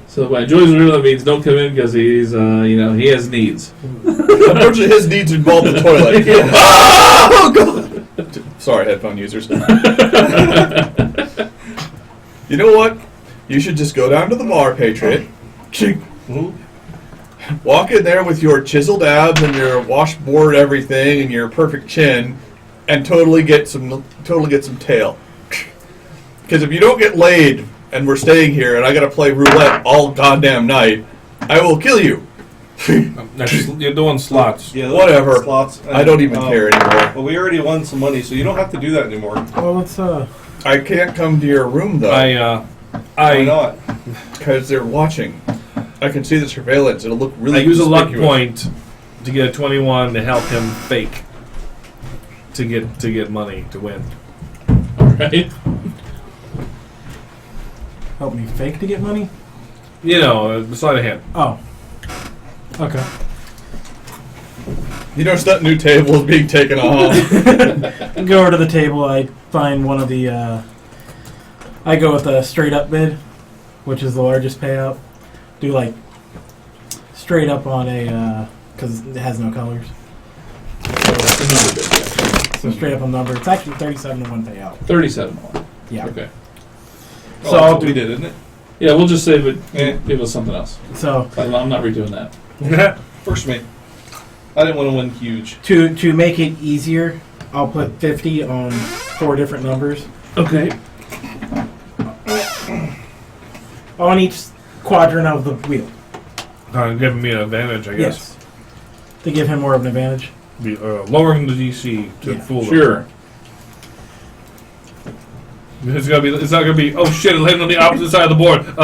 So by enjoys the room, that means don't come in because he's he has needs. Unfortunately, his needs involve the toilet. Oh God! Sorry, headphone users. You know what? You should just go down to the bar, Patriot. Mhm. Walk in there with your chiseled abs and your washboard everything and your perfect chin, and totally get some tail. Because if you don't get laid and we're staying here and I gotta play roulette all goddamn night, I will kill you. You're doing slots. Yeah, Whatever. Slots. I don't even care anymore. Well, we already won some money, so you don't have to do that anymore. Well, let's I can't come to your room though. Why not? Because they're watching. I can see the surveillance. It'll look really I use a luck conspicuous. point to get a 21 to help him fake to get money to win. Right? help me fake to get money. You know, beside of hand. Oh. Okay. You notice that new table is being taken off. Go over to the table. I find one of the. I go with a straight up bid, which is the largest payout. Do like straight up on a because it has no colors. That's another bit, yeah. So straight up on number. It's actually 37 to 1 payout. 37. Yeah. Okay. So I'll do. We did, isn't it? Yeah, we'll just save it. Yeah. Give us something else. So I'm not redoing that. First me. I didn't want to win huge. to make it easier, I'll put 50 on 4 different numbers Okay. on each quadrant of the wheel. Giving me an advantage, I guess. Yes. To give him more of an advantage. Be, lowering the DC to Yeah. fool them. Sure. It's not gonna be. Oh shit! It landed on the opposite side of the board. Boy.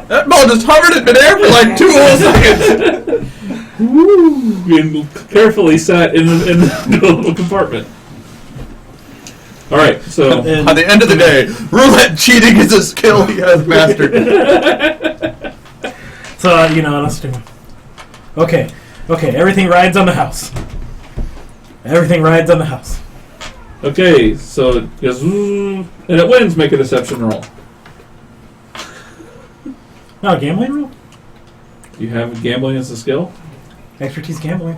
That ball just hovered in midair for like 2 whole seconds. Being carefully sat in the little compartment. All right, so And At the end of the day, roulette cheating is a skill he has mastered. so you know, let's do. Okay, everything rides on the house. Everything rides on the house. okay, so it goes and it wins. Make a deception roll. Not a gambling rule. You have gambling as a skill. Expertise gambling.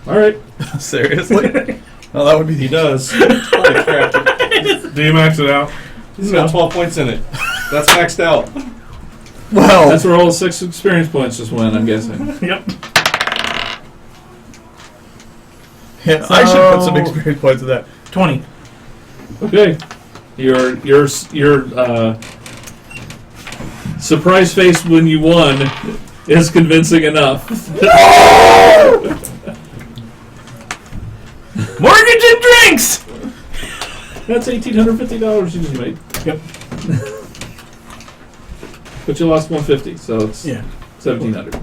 All right. Seriously? Well, that would be He the does. Holy crap. Do you max it out? He's got 12 points in it. That's maxed out. well. That's where all 6 experience points just went. I'm guessing. Yep. Yeah, I should put some experience points in that. 20. Okay. Your surprise face when you won is convincing enough. Mortgage and drinks. That's $1,850 you just made. Yep. But you lost $150, so it's Yeah. $1,700.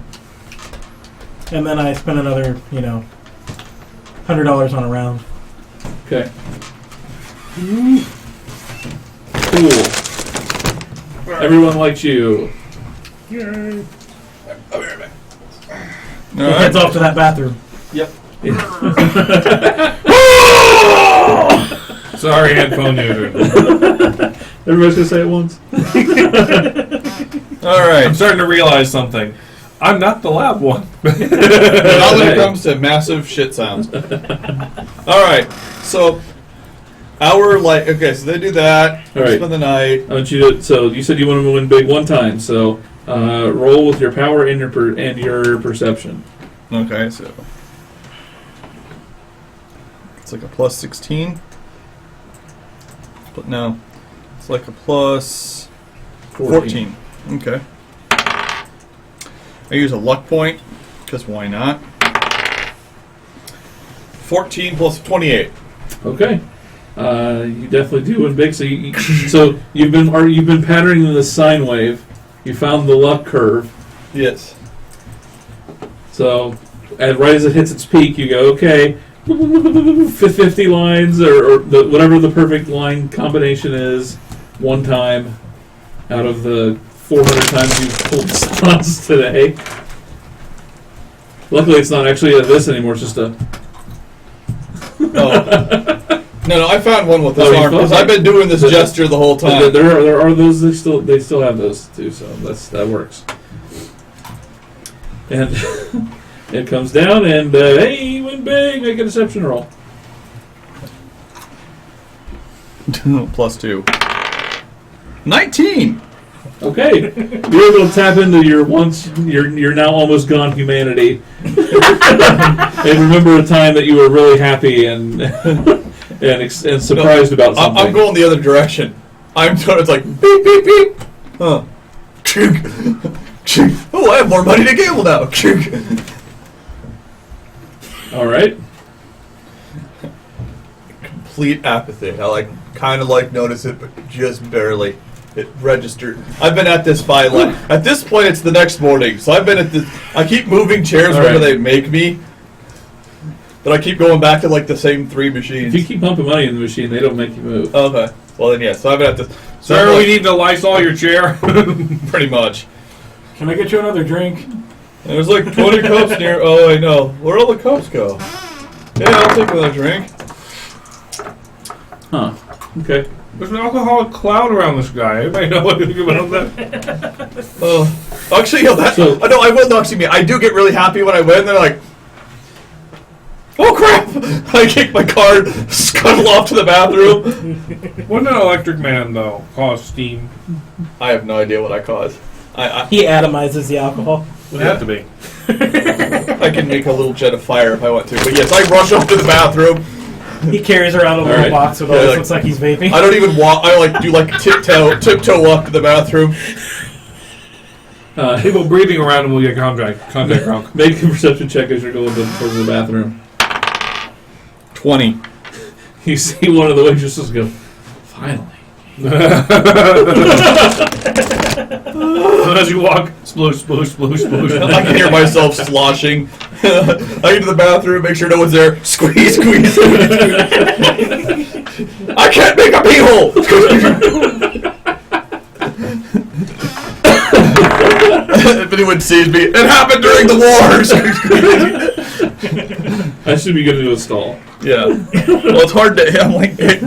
And then I spent another, $100 on a round. Okay. Cool. Everyone likes you. All Heads off to that bathroom. Sorry, headphone user. Everybody's gonna say it once. All right. I'm starting to realize something. I'm not the loud one. Not when it comes to massive shit sounds. All right. So, okay, so they do that. All right. Spend the night. I want you to. So you said you want to win big one time. So roll with your power and your perception. Okay, so it's like a plus 16. But no, it's like a plus 14. Okay. I use a luck point, because why not? 14 plus 28. Okay. You definitely do win big. So so you've been patterning the sine wave. You found the luck curve. Yes. So right as it hits its peak, you go, okay, 50 lines or whatever the perfect line combination is, one time out of the 400 times you've pulled slots today. Luckily, it's not actually this anymore. It's just a. No, I found one with this you arm, found because one? I've been doing this gesture the whole time. There are those. They still have those too. So that works. And it comes down, and hey, you win big. Make a deception roll. Plus 2. 19! Okay, you're able to tap into your now almost gone humanity, and remember a time that you were really happy and surprised about something. I'm going the other direction. It's like beep beep beep. Huh. Oh, I have more money to gamble now. All right. Complete apathy. I kind of notice it, but just barely. It registered. I've been at this at this point, it's the next morning, so I've been at this. I keep moving chairs wherever they make me, but I keep going back to the same 3 machines. If you keep pumping money in the machine, they don't make you move. Okay. Well then, yeah. So I've been at this. Sir, we need to Lysol your chair. Pretty much. Can I get you another drink? There's 20 cups near. Oh, I know. Where'd all the cups go? Yeah, I'll take another drink. Huh. Okay. There's an alcoholic cloud around this guy. Anybody know anything about that? Actually, no, I will not see me. I do get really happy when I win. They're like, oh crap! I kick my card, scuttle off to the bathroom. Wouldn't an electric man, though, cause steam? I have no idea what I caused. He atomizes the alcohol. Would have to be. I can make a little jet of fire if I want to. But yes, I rush off to the bathroom. He carries around a little box with all this. Looks like he's vaping. I don't even walk. I do tiptoe walk to the bathroom. People breathing around him will get contact drunk. Make a perception check as you're going towards the bathroom. 20. You see one of the waitresses go, finally. As you walk, sploosh, sploosh, sploosh, sploosh. I can hear myself sloshing. I get to the bathroom, make sure no one's there. Squeeze, squeeze. I can't make a pee hole. If anyone sees me, it happened during the war. I should be good into a stall. Yeah. Well, it's hard to. I'm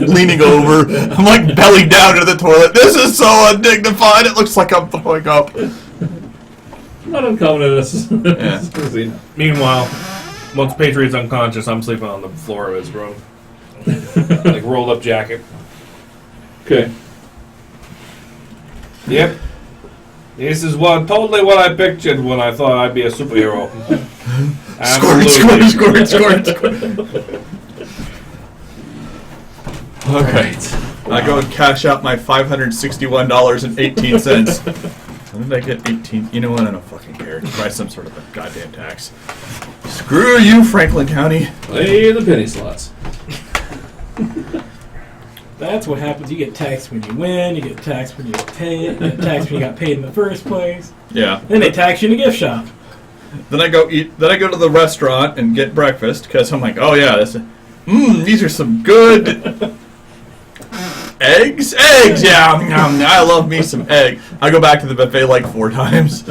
leaning over. I'm belly down to the toilet. This is so undignified. It looks like I'm throwing up. Not uncommon in this. Yeah. Meanwhile, once Patriot's unconscious, I'm sleeping on the floor of his room. Rolled up jacket. Okay. Yep. This is totally what I pictured when I thought I'd be a superhero. Squirt. Okay. I go and cash out my $561.18. When did I get 18? You know what? I don't fucking care. Try some sort of a goddamn tax. Screw you, Franklin County. Play the penny slots. That's what happens. You get taxed when you win. You get taxed when you get paid. You get taxed when you got paid in the first place. Yeah. Then they tax you in a gift shop. Then I go eat. Then I go to the restaurant and get breakfast because I'm oh yeah, these are some good eggs. Eggs, yeah. I love me some egg. I go back to the buffet 4 times.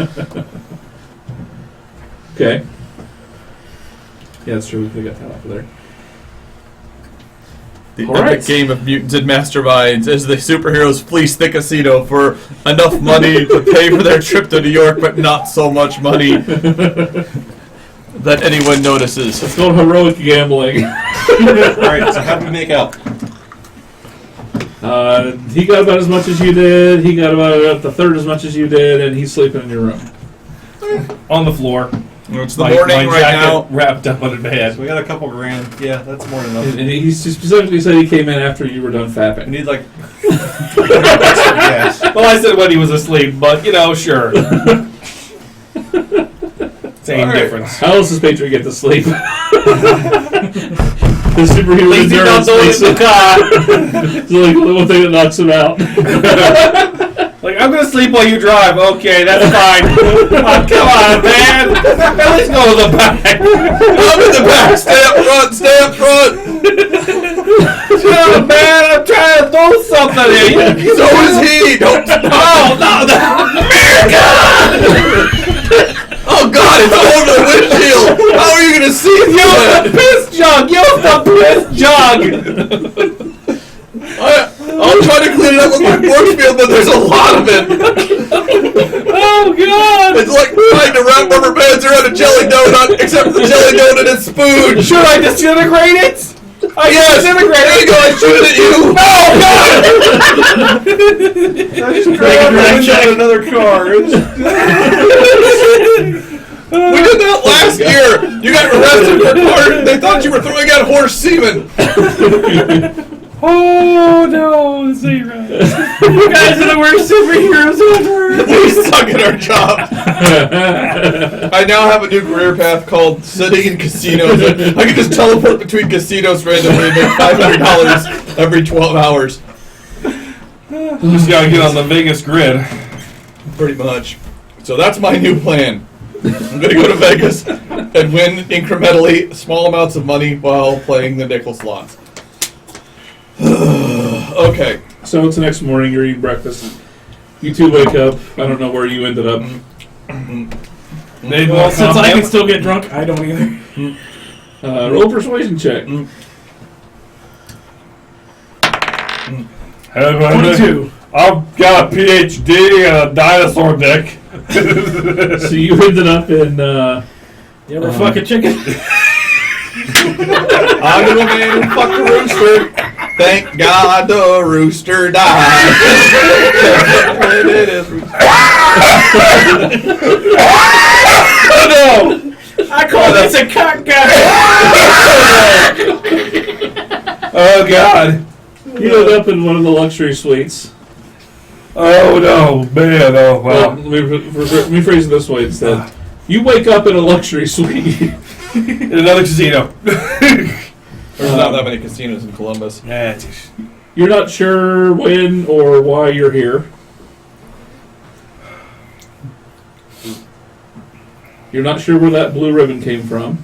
Okay. Yeah, that's true. We got that off of there. The epic game of Mutants and Masterminds as the superheroes fleece the casino for enough money to pay for their trip to New York, but not so much money that anyone notices. It's called heroic gambling. Alright, so how did we make out? He got about as much as you did, he got about a third as much as you did, and he's sleeping in your room. On the floor. It's the morning right now. Wrapped up under bed. So we got a couple grand. Yeah, that's more than enough. And he specifically said he came in after you were done fapping. We need extra gas. Well, I said when he was asleep, but sure. Same difference. How else does Patriot get to sleep? The superhero He's not endurance the car. It's the one thing that knocks him out. I'm gonna sleep while you drive. Okay, that's fine. Oh, come on, man. At least go to the back. I'm in the back. Stay up front. Stay up front. Oh, man, I'm trying to do something here. So is he. Don't. Oh, no. America! Oh, God, it's all over the windshield. How are you going to see it? Use the piss jug. Use the piss jug. I'll try to clean it up with my force field, but there's a lot of it. Oh, God. It's like trying to wrap rubber bands around a jelly donut, except the jelly donut is spoon. Should I disintegrate it? Yes! There you go, I shoot it at you! I just grabbed out another car. We did that last year! You got arrested for car. They thought you were throwing out horse semen! Oh no, zero. You guys are the worst superheroes ever. We suck at our job. I now have a new career path called sitting in casinos. I can just teleport between casinos randomly and make $500 every 12 hours. Just gotta get on the Vegas grid. Pretty much. So that's my new plan. I'm gonna go to Vegas and win incrementally small amounts of money while playing the nickel slots. Okay. So it's the next morning, you're eating breakfast. You two wake up. I don't know where you ended up. Well, since I can still get drunk, I don't either. Roll a persuasion check. 22. I've got a PhD and a dinosaur dick. So you ended up in. You ever fuck a chicken? I'm the man who fucked the rooster. Thank God the rooster died. Oh no! I call this a cock guy. Oh god! You ended up in one of the luxury suites. Oh no, man! Oh Well, wow! let me phrase it this way instead. You wake up in a luxury suite. In another casino. There's not that many casinos in Columbus. Yeah, You're not sure when or why you're here. You're not sure where that blue ribbon came from.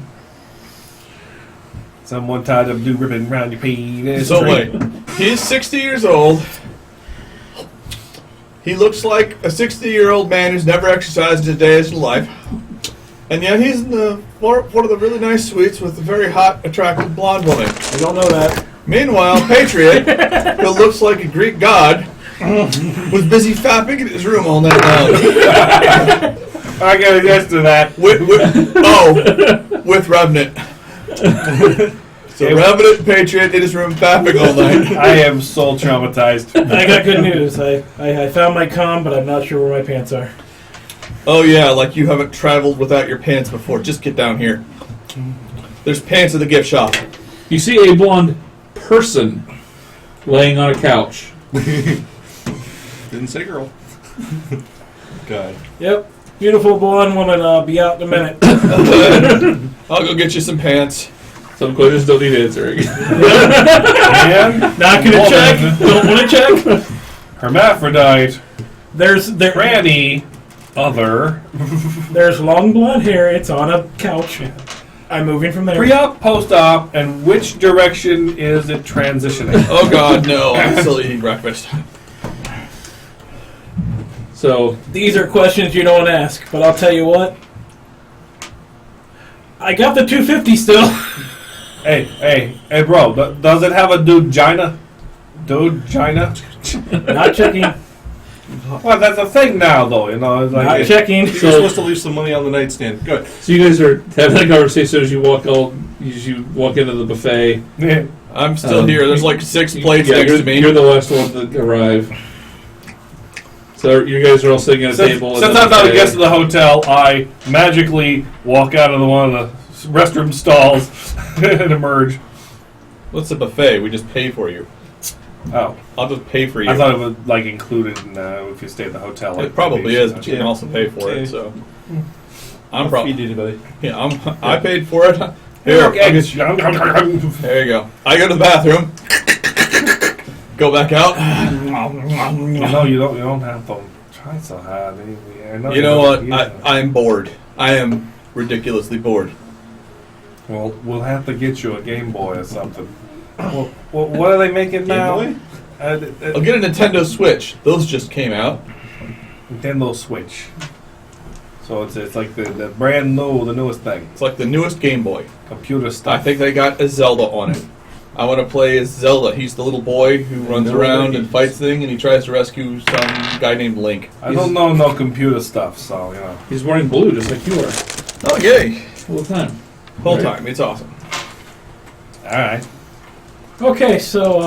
someone tied a blue ribbon around your penis. So wait, he's 60 years old. He looks like a 60-year-old man who's never exercised a day in his life. And yet he's in one of the really nice suites with a very hot, attractive blonde woman. I don't know that. Meanwhile, Patriot, who looks like a Greek god, was busy fapping in his room all night long. I got a yes to that. With Revenant. So Revenant and Patriot in his room fapping all night. I am soul traumatized. I got good news. I found my comm, but I'm not sure where my pants are. Oh yeah, like you haven't traveled without your pants before. Just get down here. There's pants at the gift shop. You see a blonde person laying on a couch. Didn't say girl. God. Yep. Beautiful blonde woman. I'll be out in a minute. I'll go get you some pants. Some questions don't need answering. Man, Not gonna check. Don't want to check. hermaphrodite, There's granny, other. There's long blonde hair. It's on a couch. I'm moving from there. Pre-op, post-op, and which direction is it transitioning? Oh god, no. I'm still eating breakfast. So These are questions you don't ask, but I'll tell you what. I got the 250 still. Hey, bro, does it have a dudegina? Dudegina? Not checking. Well, that's a thing now, though, you know. It's Not like, checking. You're supposed to leave some money on the nightstand. Good. So you guys are having a conversation as you walk into the buffet. yeah. I'm still here. There's like 6 plates Yeah, next you're, to me. you're the last one to arrive. So you guys are all sitting at a table. Since I'm not a guest of the hotel, I magically walk out of one of the restroom stalls and emerge. What's a buffet? We just pay for you. Oh, I'll just pay for you. I thought it was like included in if you stay at the hotel. Like, It probably is, but you can Yeah. also pay for Yeah. it. So I'm Feed probably anybody. I paid for it. Here, I'll get you. Eggs. There you go. I go to the bathroom. Go back out. No, you don't have to try so hard. You know what? I'm bored. I am ridiculously bored. Well, we'll have to get you a Game Boy or something. Well, what are they making now? Boy? I'll get a Nintendo Switch. Those just came out. Nintendo Switch. So it's like the brand new, the newest thing. It's like the newest Game Boy. Computer I stuff. think they got a Zelda on it. I want to play as Zelda. He's the little boy who runs No around way. and fights things, and he tries to rescue some guy named Link. I don't know no computer stuff, so you know. He's wearing blue just like you are Oh, yay. all the time. Whole Right. time. It's awesome. All right. Okay, so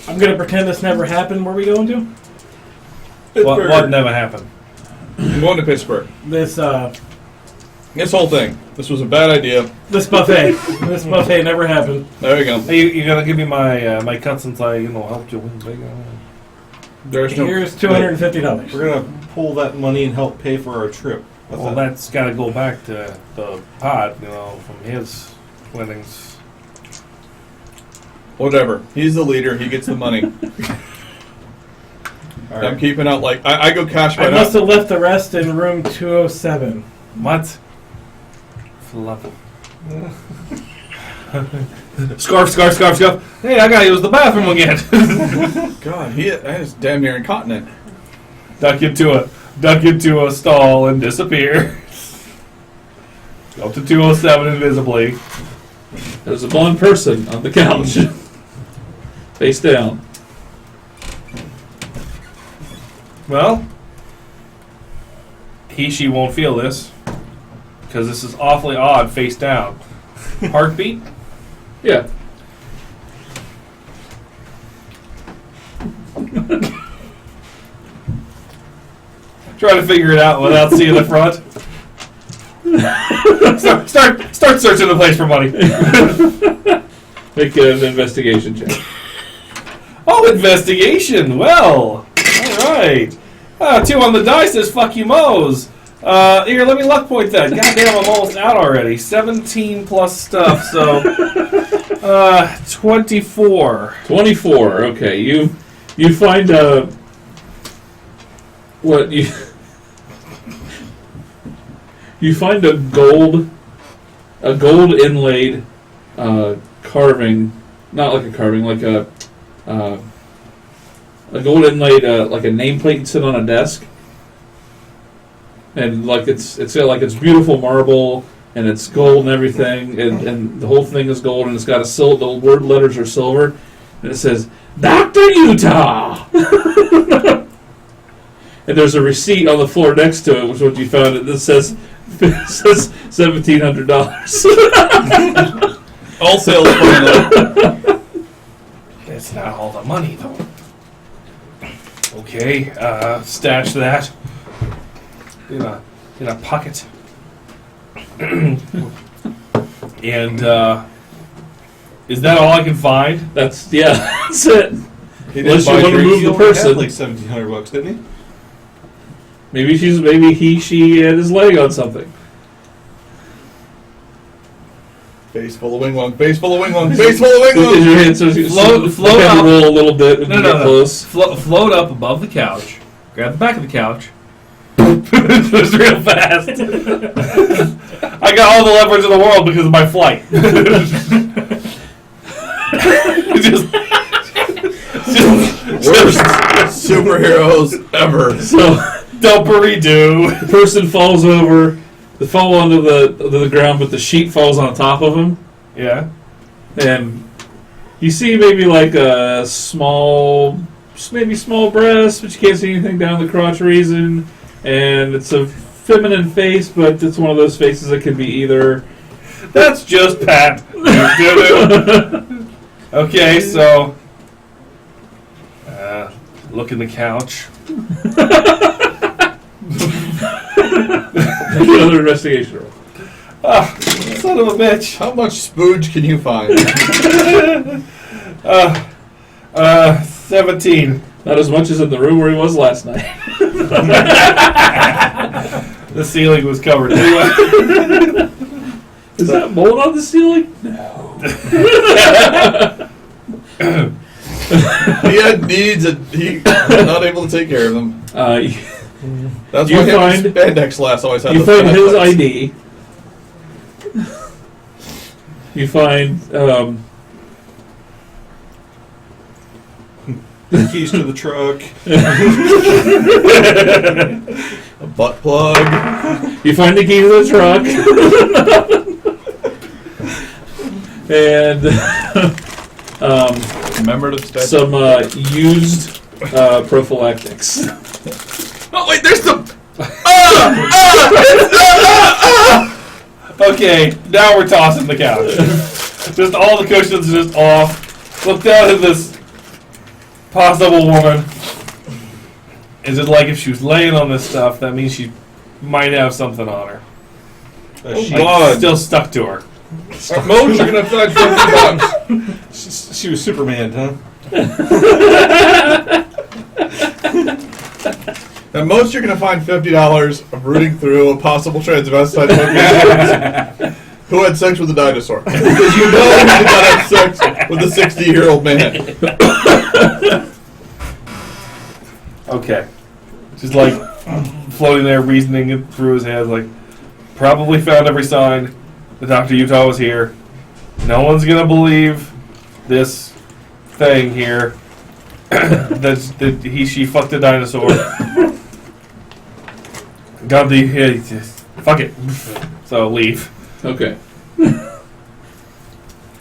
I'm gonna pretend this never happened. Where are we going to? What never happened? I'm going to Pittsburgh. This This whole thing. This was a bad idea. this buffet. This buffet never happened. There you go. Hey, you gonna give me my my cut since I helped you win big? There's no. Here's $250. We're gonna pull that money and help pay for our trip. What's Well, that? that's got to go back to the pod, from his winnings. Whatever. He's the leader. He gets the money. All I'm right. keeping out like I go cash I right must up. have left the rest in room 207. What? Fluff. Scarf. Hey, I gotta use the bathroom again. God, that is damn near incontinent. duck into a stall and disappear. Go to 207 invisibly. There's a blonde person on the couch, face down. Well, she won't feel this because this is awfully odd. Face down. Heartbeat. Yeah. Try to figure it out without seeing the front. Start searching the place for money. Make an investigation check. Oh, investigation. Well, all right. 2 on the dice says fuck you, Moe's. Here, let me luck point that. Goddamn, I'm almost out already. 17 plus stuff, so 24. 24. Okay, you find what you find a gold inlaid carving, not like a carving, like a gold inlaid like a nameplate sit on a desk, and like it's beautiful marble and it's gold and everything, and the whole thing is gold, and it's got the word letters are silver, and it says Dr. Utah. And there's a receipt on the floor next to it, which is what you found. It says $1,700. All sales phone. That's not all the money, though. Okay, stash that in a pocket. And is that all I can find? That's it. He Unless you buy want to drinks. move He the only had person. like $1,700, didn't he? Maybe she had his leg on something. Face full of wing lung. Face full of wing lung. Face full of wing Is lung. your hand so Float have to up. roll a little bit when you get close? Float up above the couch. Grab the back of the couch. Just real fast. I got all the leverage in the world because of my flight. Worst superheroes ever. So Dumpery-doo. the person falls over. They fall onto the ground, but the sheet falls on top of them, Yeah. and you see maybe like a small breast, but you can't see anything down the crotch region, and it's a feminine face, but it's one of those faces that can be either. That's just Pat. Okay, so look in the couch. Another investigation roll. Son of a bitch. How much spooge can you find? 17. Not as much as in the room where he was last night. The ceiling was covered anyway. Is that mold on the ceiling? No. He had needs and he was not able to take care of them. That's You why find- his spandex last always had You the find his flashlights. ID. You find The keys to the truck. A butt plug. the key to the truck, and Commemorative statue. some used prophylactics. Oh wait, there's the. Okay, now we're tossing the couch. Just all the cushions just off. Look down at this possible woman. Is it like if she was laying on this stuff, that means she might have something on her? Oh, Like, God. still stuck to her. At most, you're going to find $50. She was Superman, huh? At most, you're going to find $50 of rooting through a possible transvestite woman who had sex with a dinosaur. Because you know he did not have sex with a 60-year-old man. Okay. Just like floating there, reasoning it through his head, like, probably found every sign that Dr. Utah was here. No one's gonna believe this thing here that she fucked a dinosaur. God, fuck it. So leave. Okay.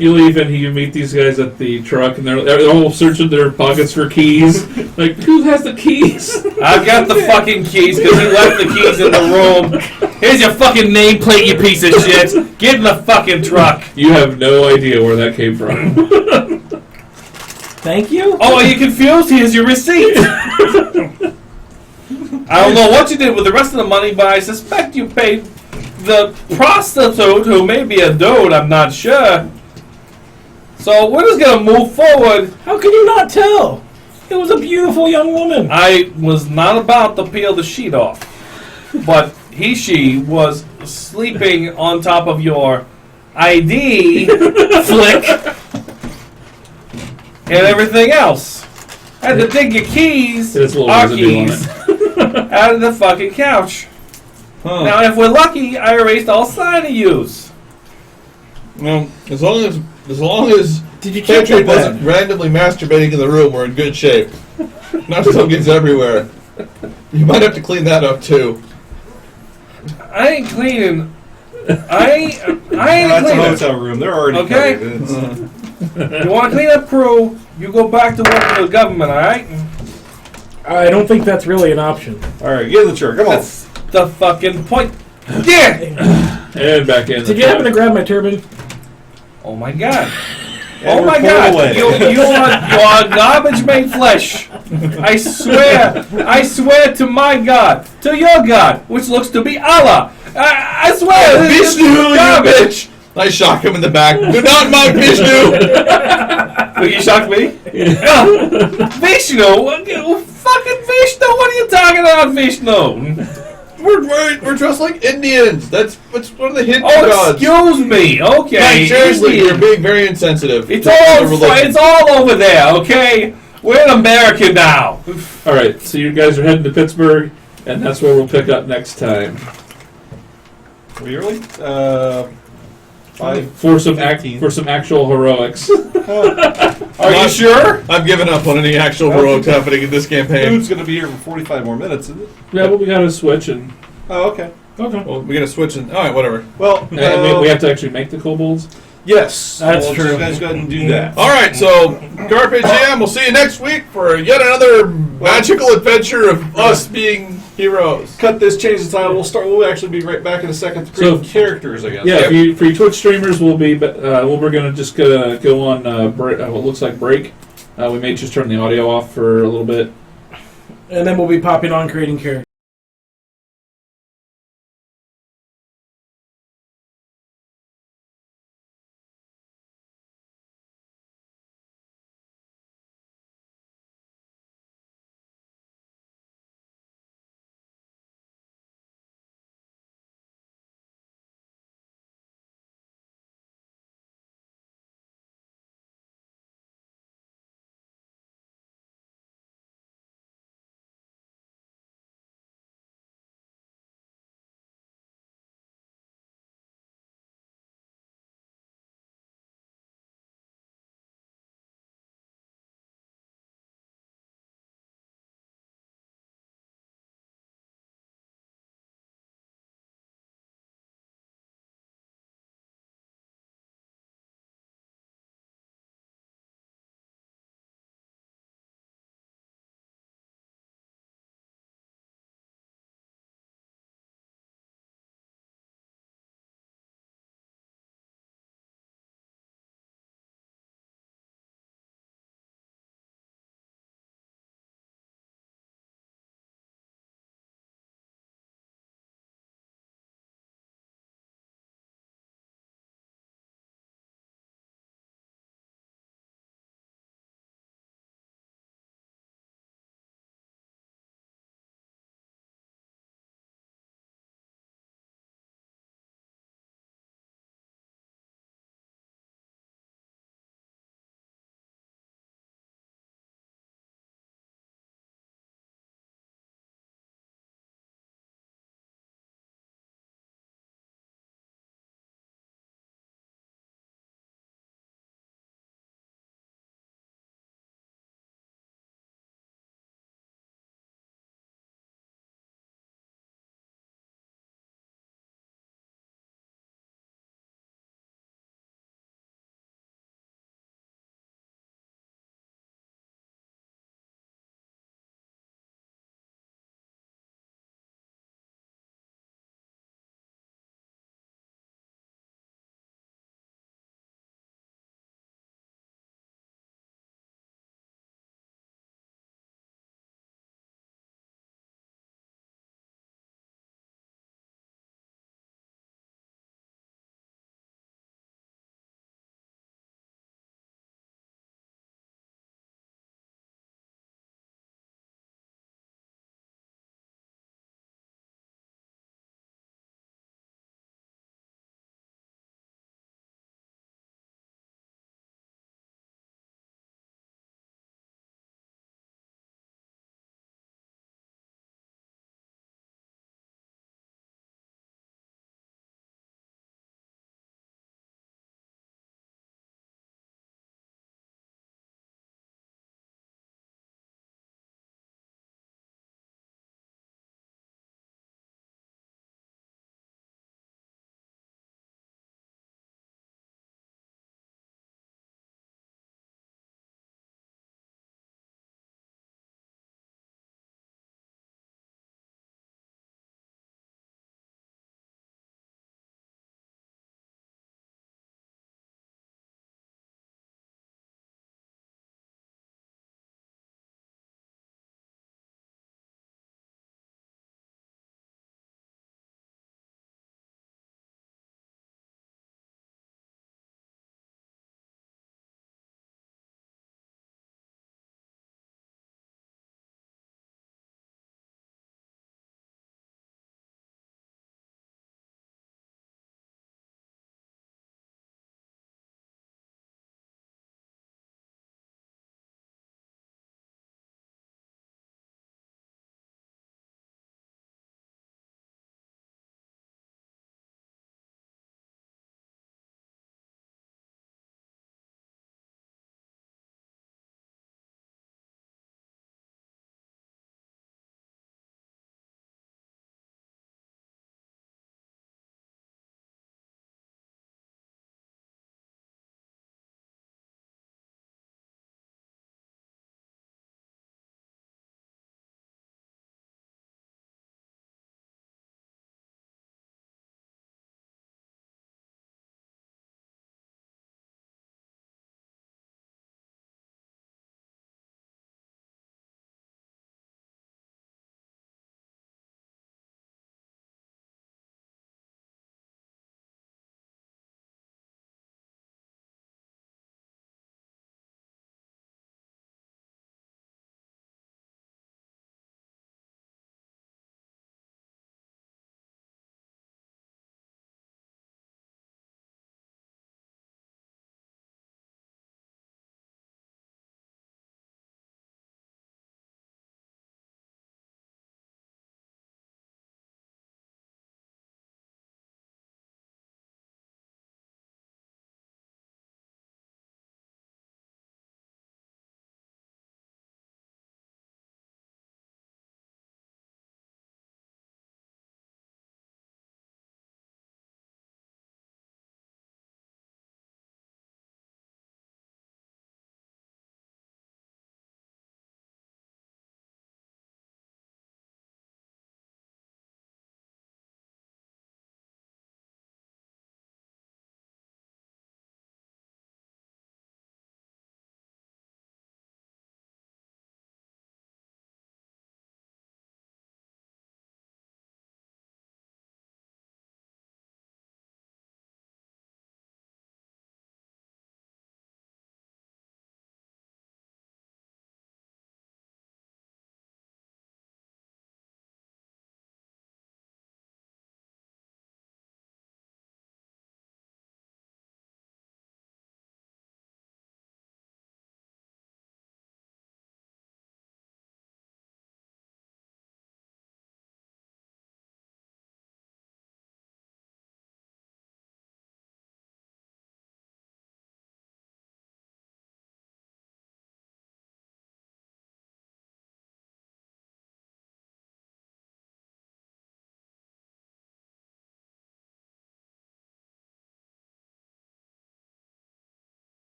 You leave and you meet these guys at the truck, and they're all searching their pockets for keys. Like, who has the keys? I've got the fucking keys because he left the keys in the room. Here's your fucking nameplate, you piece of shit. Get in the fucking truck. You have no idea where that came from. Thank you. Oh, are you confused? Here's your receipt. I don't know what you did with the rest of the money, but I suspect you paid the prostitute, who may be a dude, I'm not sure. So we're just gonna move forward. How can you not tell? It was a beautiful young woman. I was not about to peel the sheet off, but she was sleeping on top of your ID flick and everything else. I had to dig your keys, There's a little our residue on keys, out of the fucking couch. Huh. Now, if we're lucky, I erased all sign of use. Well, as long as Did you check Patrick that wasn't bed? randomly masturbating in the room, we're in good shape. Now stuff gets everywhere. You might have to clean that up too. I ain't cleaning. I ain't That's a cleaning. hotel room. They're already Okay. covered. It's- You want to clean up crew? You go back to work for the government, all right? I don't think that's really an option. All right, get in the chair. Come on. That's the fucking point. Yeah. And back in. Did you happen to grab my turban? Oh my god. And Oh we're my pulled god. away. You are garbage made flesh. I swear to my God, to your God, which looks to be Allah. I swear. this is Vishnu, you garbage. bitch! I shock him in the back. Do not mock Vishnu! Will you shock me? Vishnu? Fucking Vishnu? What are you talking about, Vishnu? We're dressed like Indians. That's one of the Hindu Oh, gods. excuse me. Okay. Like, seriously, easy. you're being very insensitive. It's to all the religion. it's all over there. Okay. We're in America now. All right, so you guys are heading to Pittsburgh, and that's where we'll pick up next time. Really? 5. For some 15. for some actual heroics. Are you sure? I've given up on any actual heroics happening in this campaign. Dude's going to be here for 45 more minutes, isn't it? Yeah, but we got to switch and. Oh, okay. Okay. Well, we gotta switch and alright, whatever. Well, we have to actually make the kobolds. yes. That's Well, true. You guys go ahead and do that. Alright, so Carpe Diem, we'll see you next week for yet another magical adventure of us being heroes. Cut this, change the title. We'll actually be right back in a second to create characters again. Yeah, for you Twitch streamers, we're gonna just go on what looks like break. We may just turn the audio off for a little bit. And then we'll be popping on creating characters.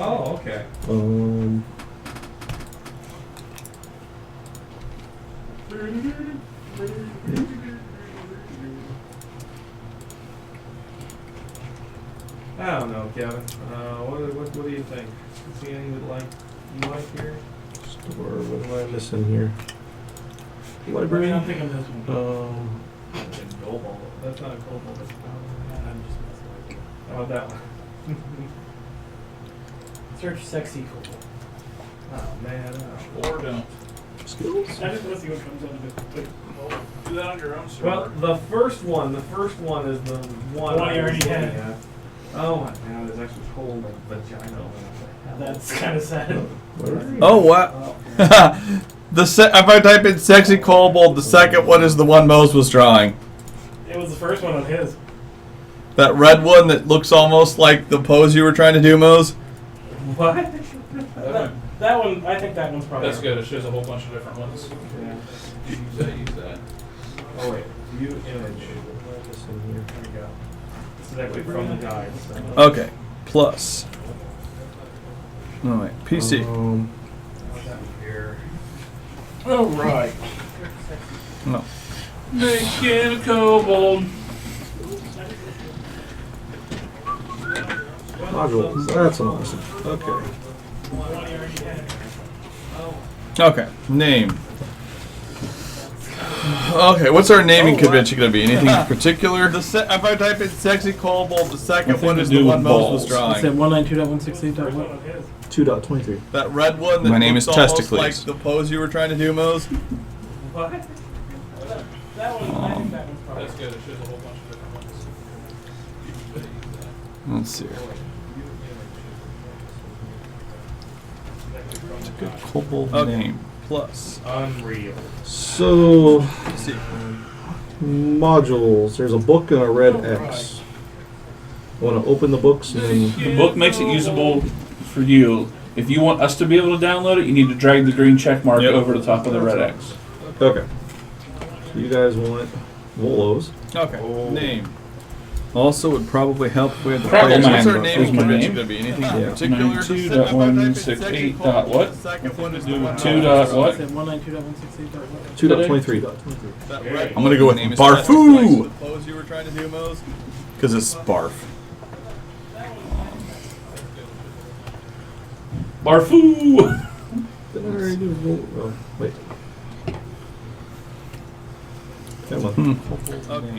Oh, okay. I don't know, Kevin. What do you think? See anything that you like here? Store, what am I missing here? Library? I'm thinking this one. Cobalt. That's not a cobalt. That's I'm just messing with you. how about that one? Search sexy cool. Oh man. Or don't. Skills? I just want to see what comes out of it. Do that on your own Well, the first one is the one. The one you I was already had. looking at. Oh my god, it's actually called a vagina. That's kind of sad. Oh, wow. If I type in sexy kobold, the second one is the one Mose was drawing. It was the first one of his. That red one that looks almost like the pose you were trying to do, Mose. What? That one, I think that one's probably. That's good. It shows a whole bunch of different ones. Yeah. Use that. Use that. Oh wait, view image. There we go. This is actually from the guide. So. Okay, plus. Oh, wait, PC. Here. All right. No. Making a kobold. Module. That's awesome. Okay. Okay, name. Okay, what's our naming convention going to be? Anything in particular? If I type in sexy kobold, the second Nothing one to is do the with one Mose was balls. It said drawing. 192.168. 2.23. That red one that My name looks is almost Testicles. like the pose you were trying to do, Mose. What? That one, I think that one's probably. That's good. It shows a whole bunch of different ones. Use that. Let's see. Good kobold name. Plus. Unreal. So, Let's see. modules. There's a book and a red X. I want to open the books and then. The book makes it usable for you. If you want us to be able to download it, you need to drag the green check mark Yep. over the top of the red X. Okay. So you guys want Wolos. Okay. Name. Also, would probably help with the Problem players. What's our handbook naming is my convention name. going to be? Anything Yeah. in particular? 92.168 dot what? Second one is the one 2 dot what? It said 192.168. 2.23. That red I'm gonna go with name is Barfoo. Testicles, the pose you were trying to do, Mose. Because it's barf. Barfoo! Did I already do oh, wait. Come on.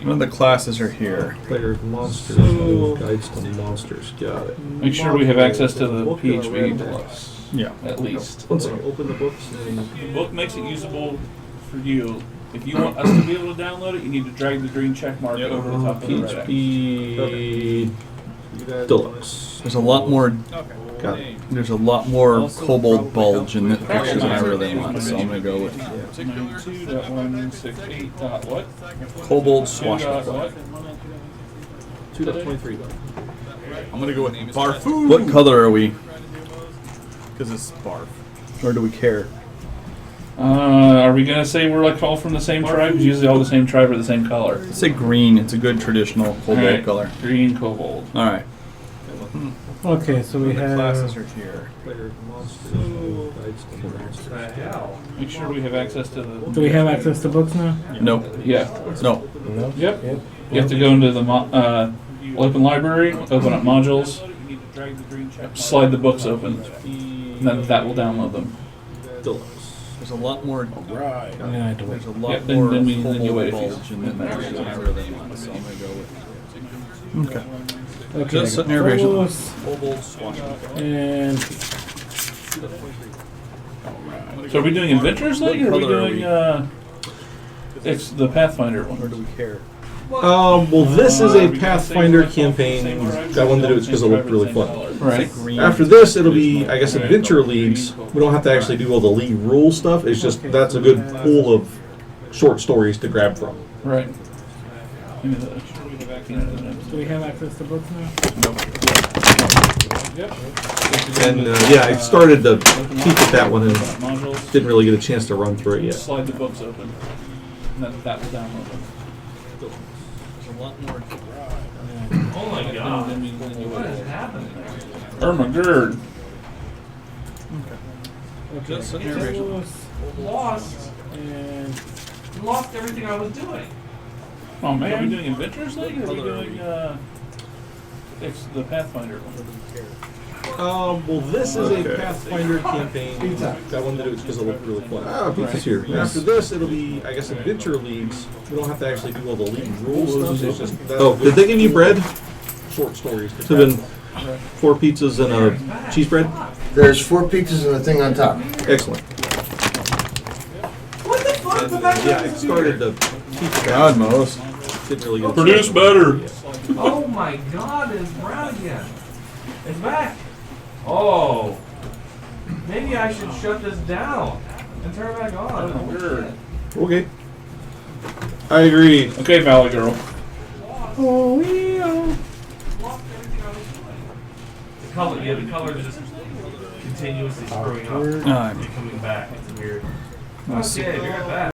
None of the classes are here. Players, monsters, So- guides to monsters. Got it. Make sure we have access to the Book and a PHP red Deluxe, Yeah. at least. One second. Open the books and then. The book makes it usable for you. If you want us to be able to download it, you need to drag the green check mark Yep. over the top of the red X. PHP Deluxe. There's a lot more. Got it. There's a lot more kobold bulge in the picture than I really want, so I'm gonna go with 92.168 dot what? kobold 2 dot swashbuckler. what? 2.23. I'm gonna go with Barfoo. What color are we? Because it's barf. Or do we care? Are we gonna say we're like all from the same tribe? 'Cause usually all the same tribe are the same color. Let's say green. It's a good traditional kobold Alright, color. Green kobold. All right. Okay, so we The classes have. are here. Players, monsters, guides to monsters. hell? Make sure we have access to the. Do we have access to books now? Nope. Yeah. No. Yep. You have to go into the open library, open up modules, slide the books open, and then that will download them. Deluxe. There's a lot more. I'm gonna have to wait. There's a lot Yep, then- more then you kobold wait a few. bulge in the picture than I really want, so I'm gonna go with. Okay. Okay, Just sitting here patient. Phobos Kobold swashbuckler. and So are we doing Adventures League, or are we color are doing? we? It's the Pathfinder Or one. do we care? Well, this is Are a we gonna say Pathfinder we're all from the campaign. same tribe, I or wanted to do all it because the it same looked tribe, really same fun. color? Say Right. green. After this, it'll be, I guess, Adventure Leagues. We don't have to actually do all the league rule stuff. It's just that's a good pool of short stories to grab from. Right. Give me the- do we have access to books now? Yep. And yeah, I started to peek at that one and Modules. didn't really get a chance to run through it yet. Slide the books open, and that will download them. There's a lot more. Oh my god. Then you What wait. is happening? Ermagerd. Just It just lost. And Lost everything I was doing. Oh man, are we doing Adventures League or are we doing it's the Pathfinder one? Well, this is Okay. a Pathfinder campaign. Pizza. That one did it because it looked really fun. Ah, pizza's here. And after this, it'll be, I guess, Adventure Leagues. We don't have to actually do all the league rules stuff. It's just Oh, did they give you bread? short stories. So then 4 pizzas and a cheese bread? There's 4 pizzas and a thing on top. Excellent. What the fuck? And But then, that's yeah, it started the pizza. God, Mose. Didn't really get Produce better. Oh my god, it's brown again. It's back. Oh. Maybe I should shut this down and turn it back on. Oh, shit. Okay. I agree. Okay, Valley Girl. Lost everything I was doing. The color, yeah, the color is just continuously screwing up Alright. and coming back. It's weird. Let's see. Okay, you're at that.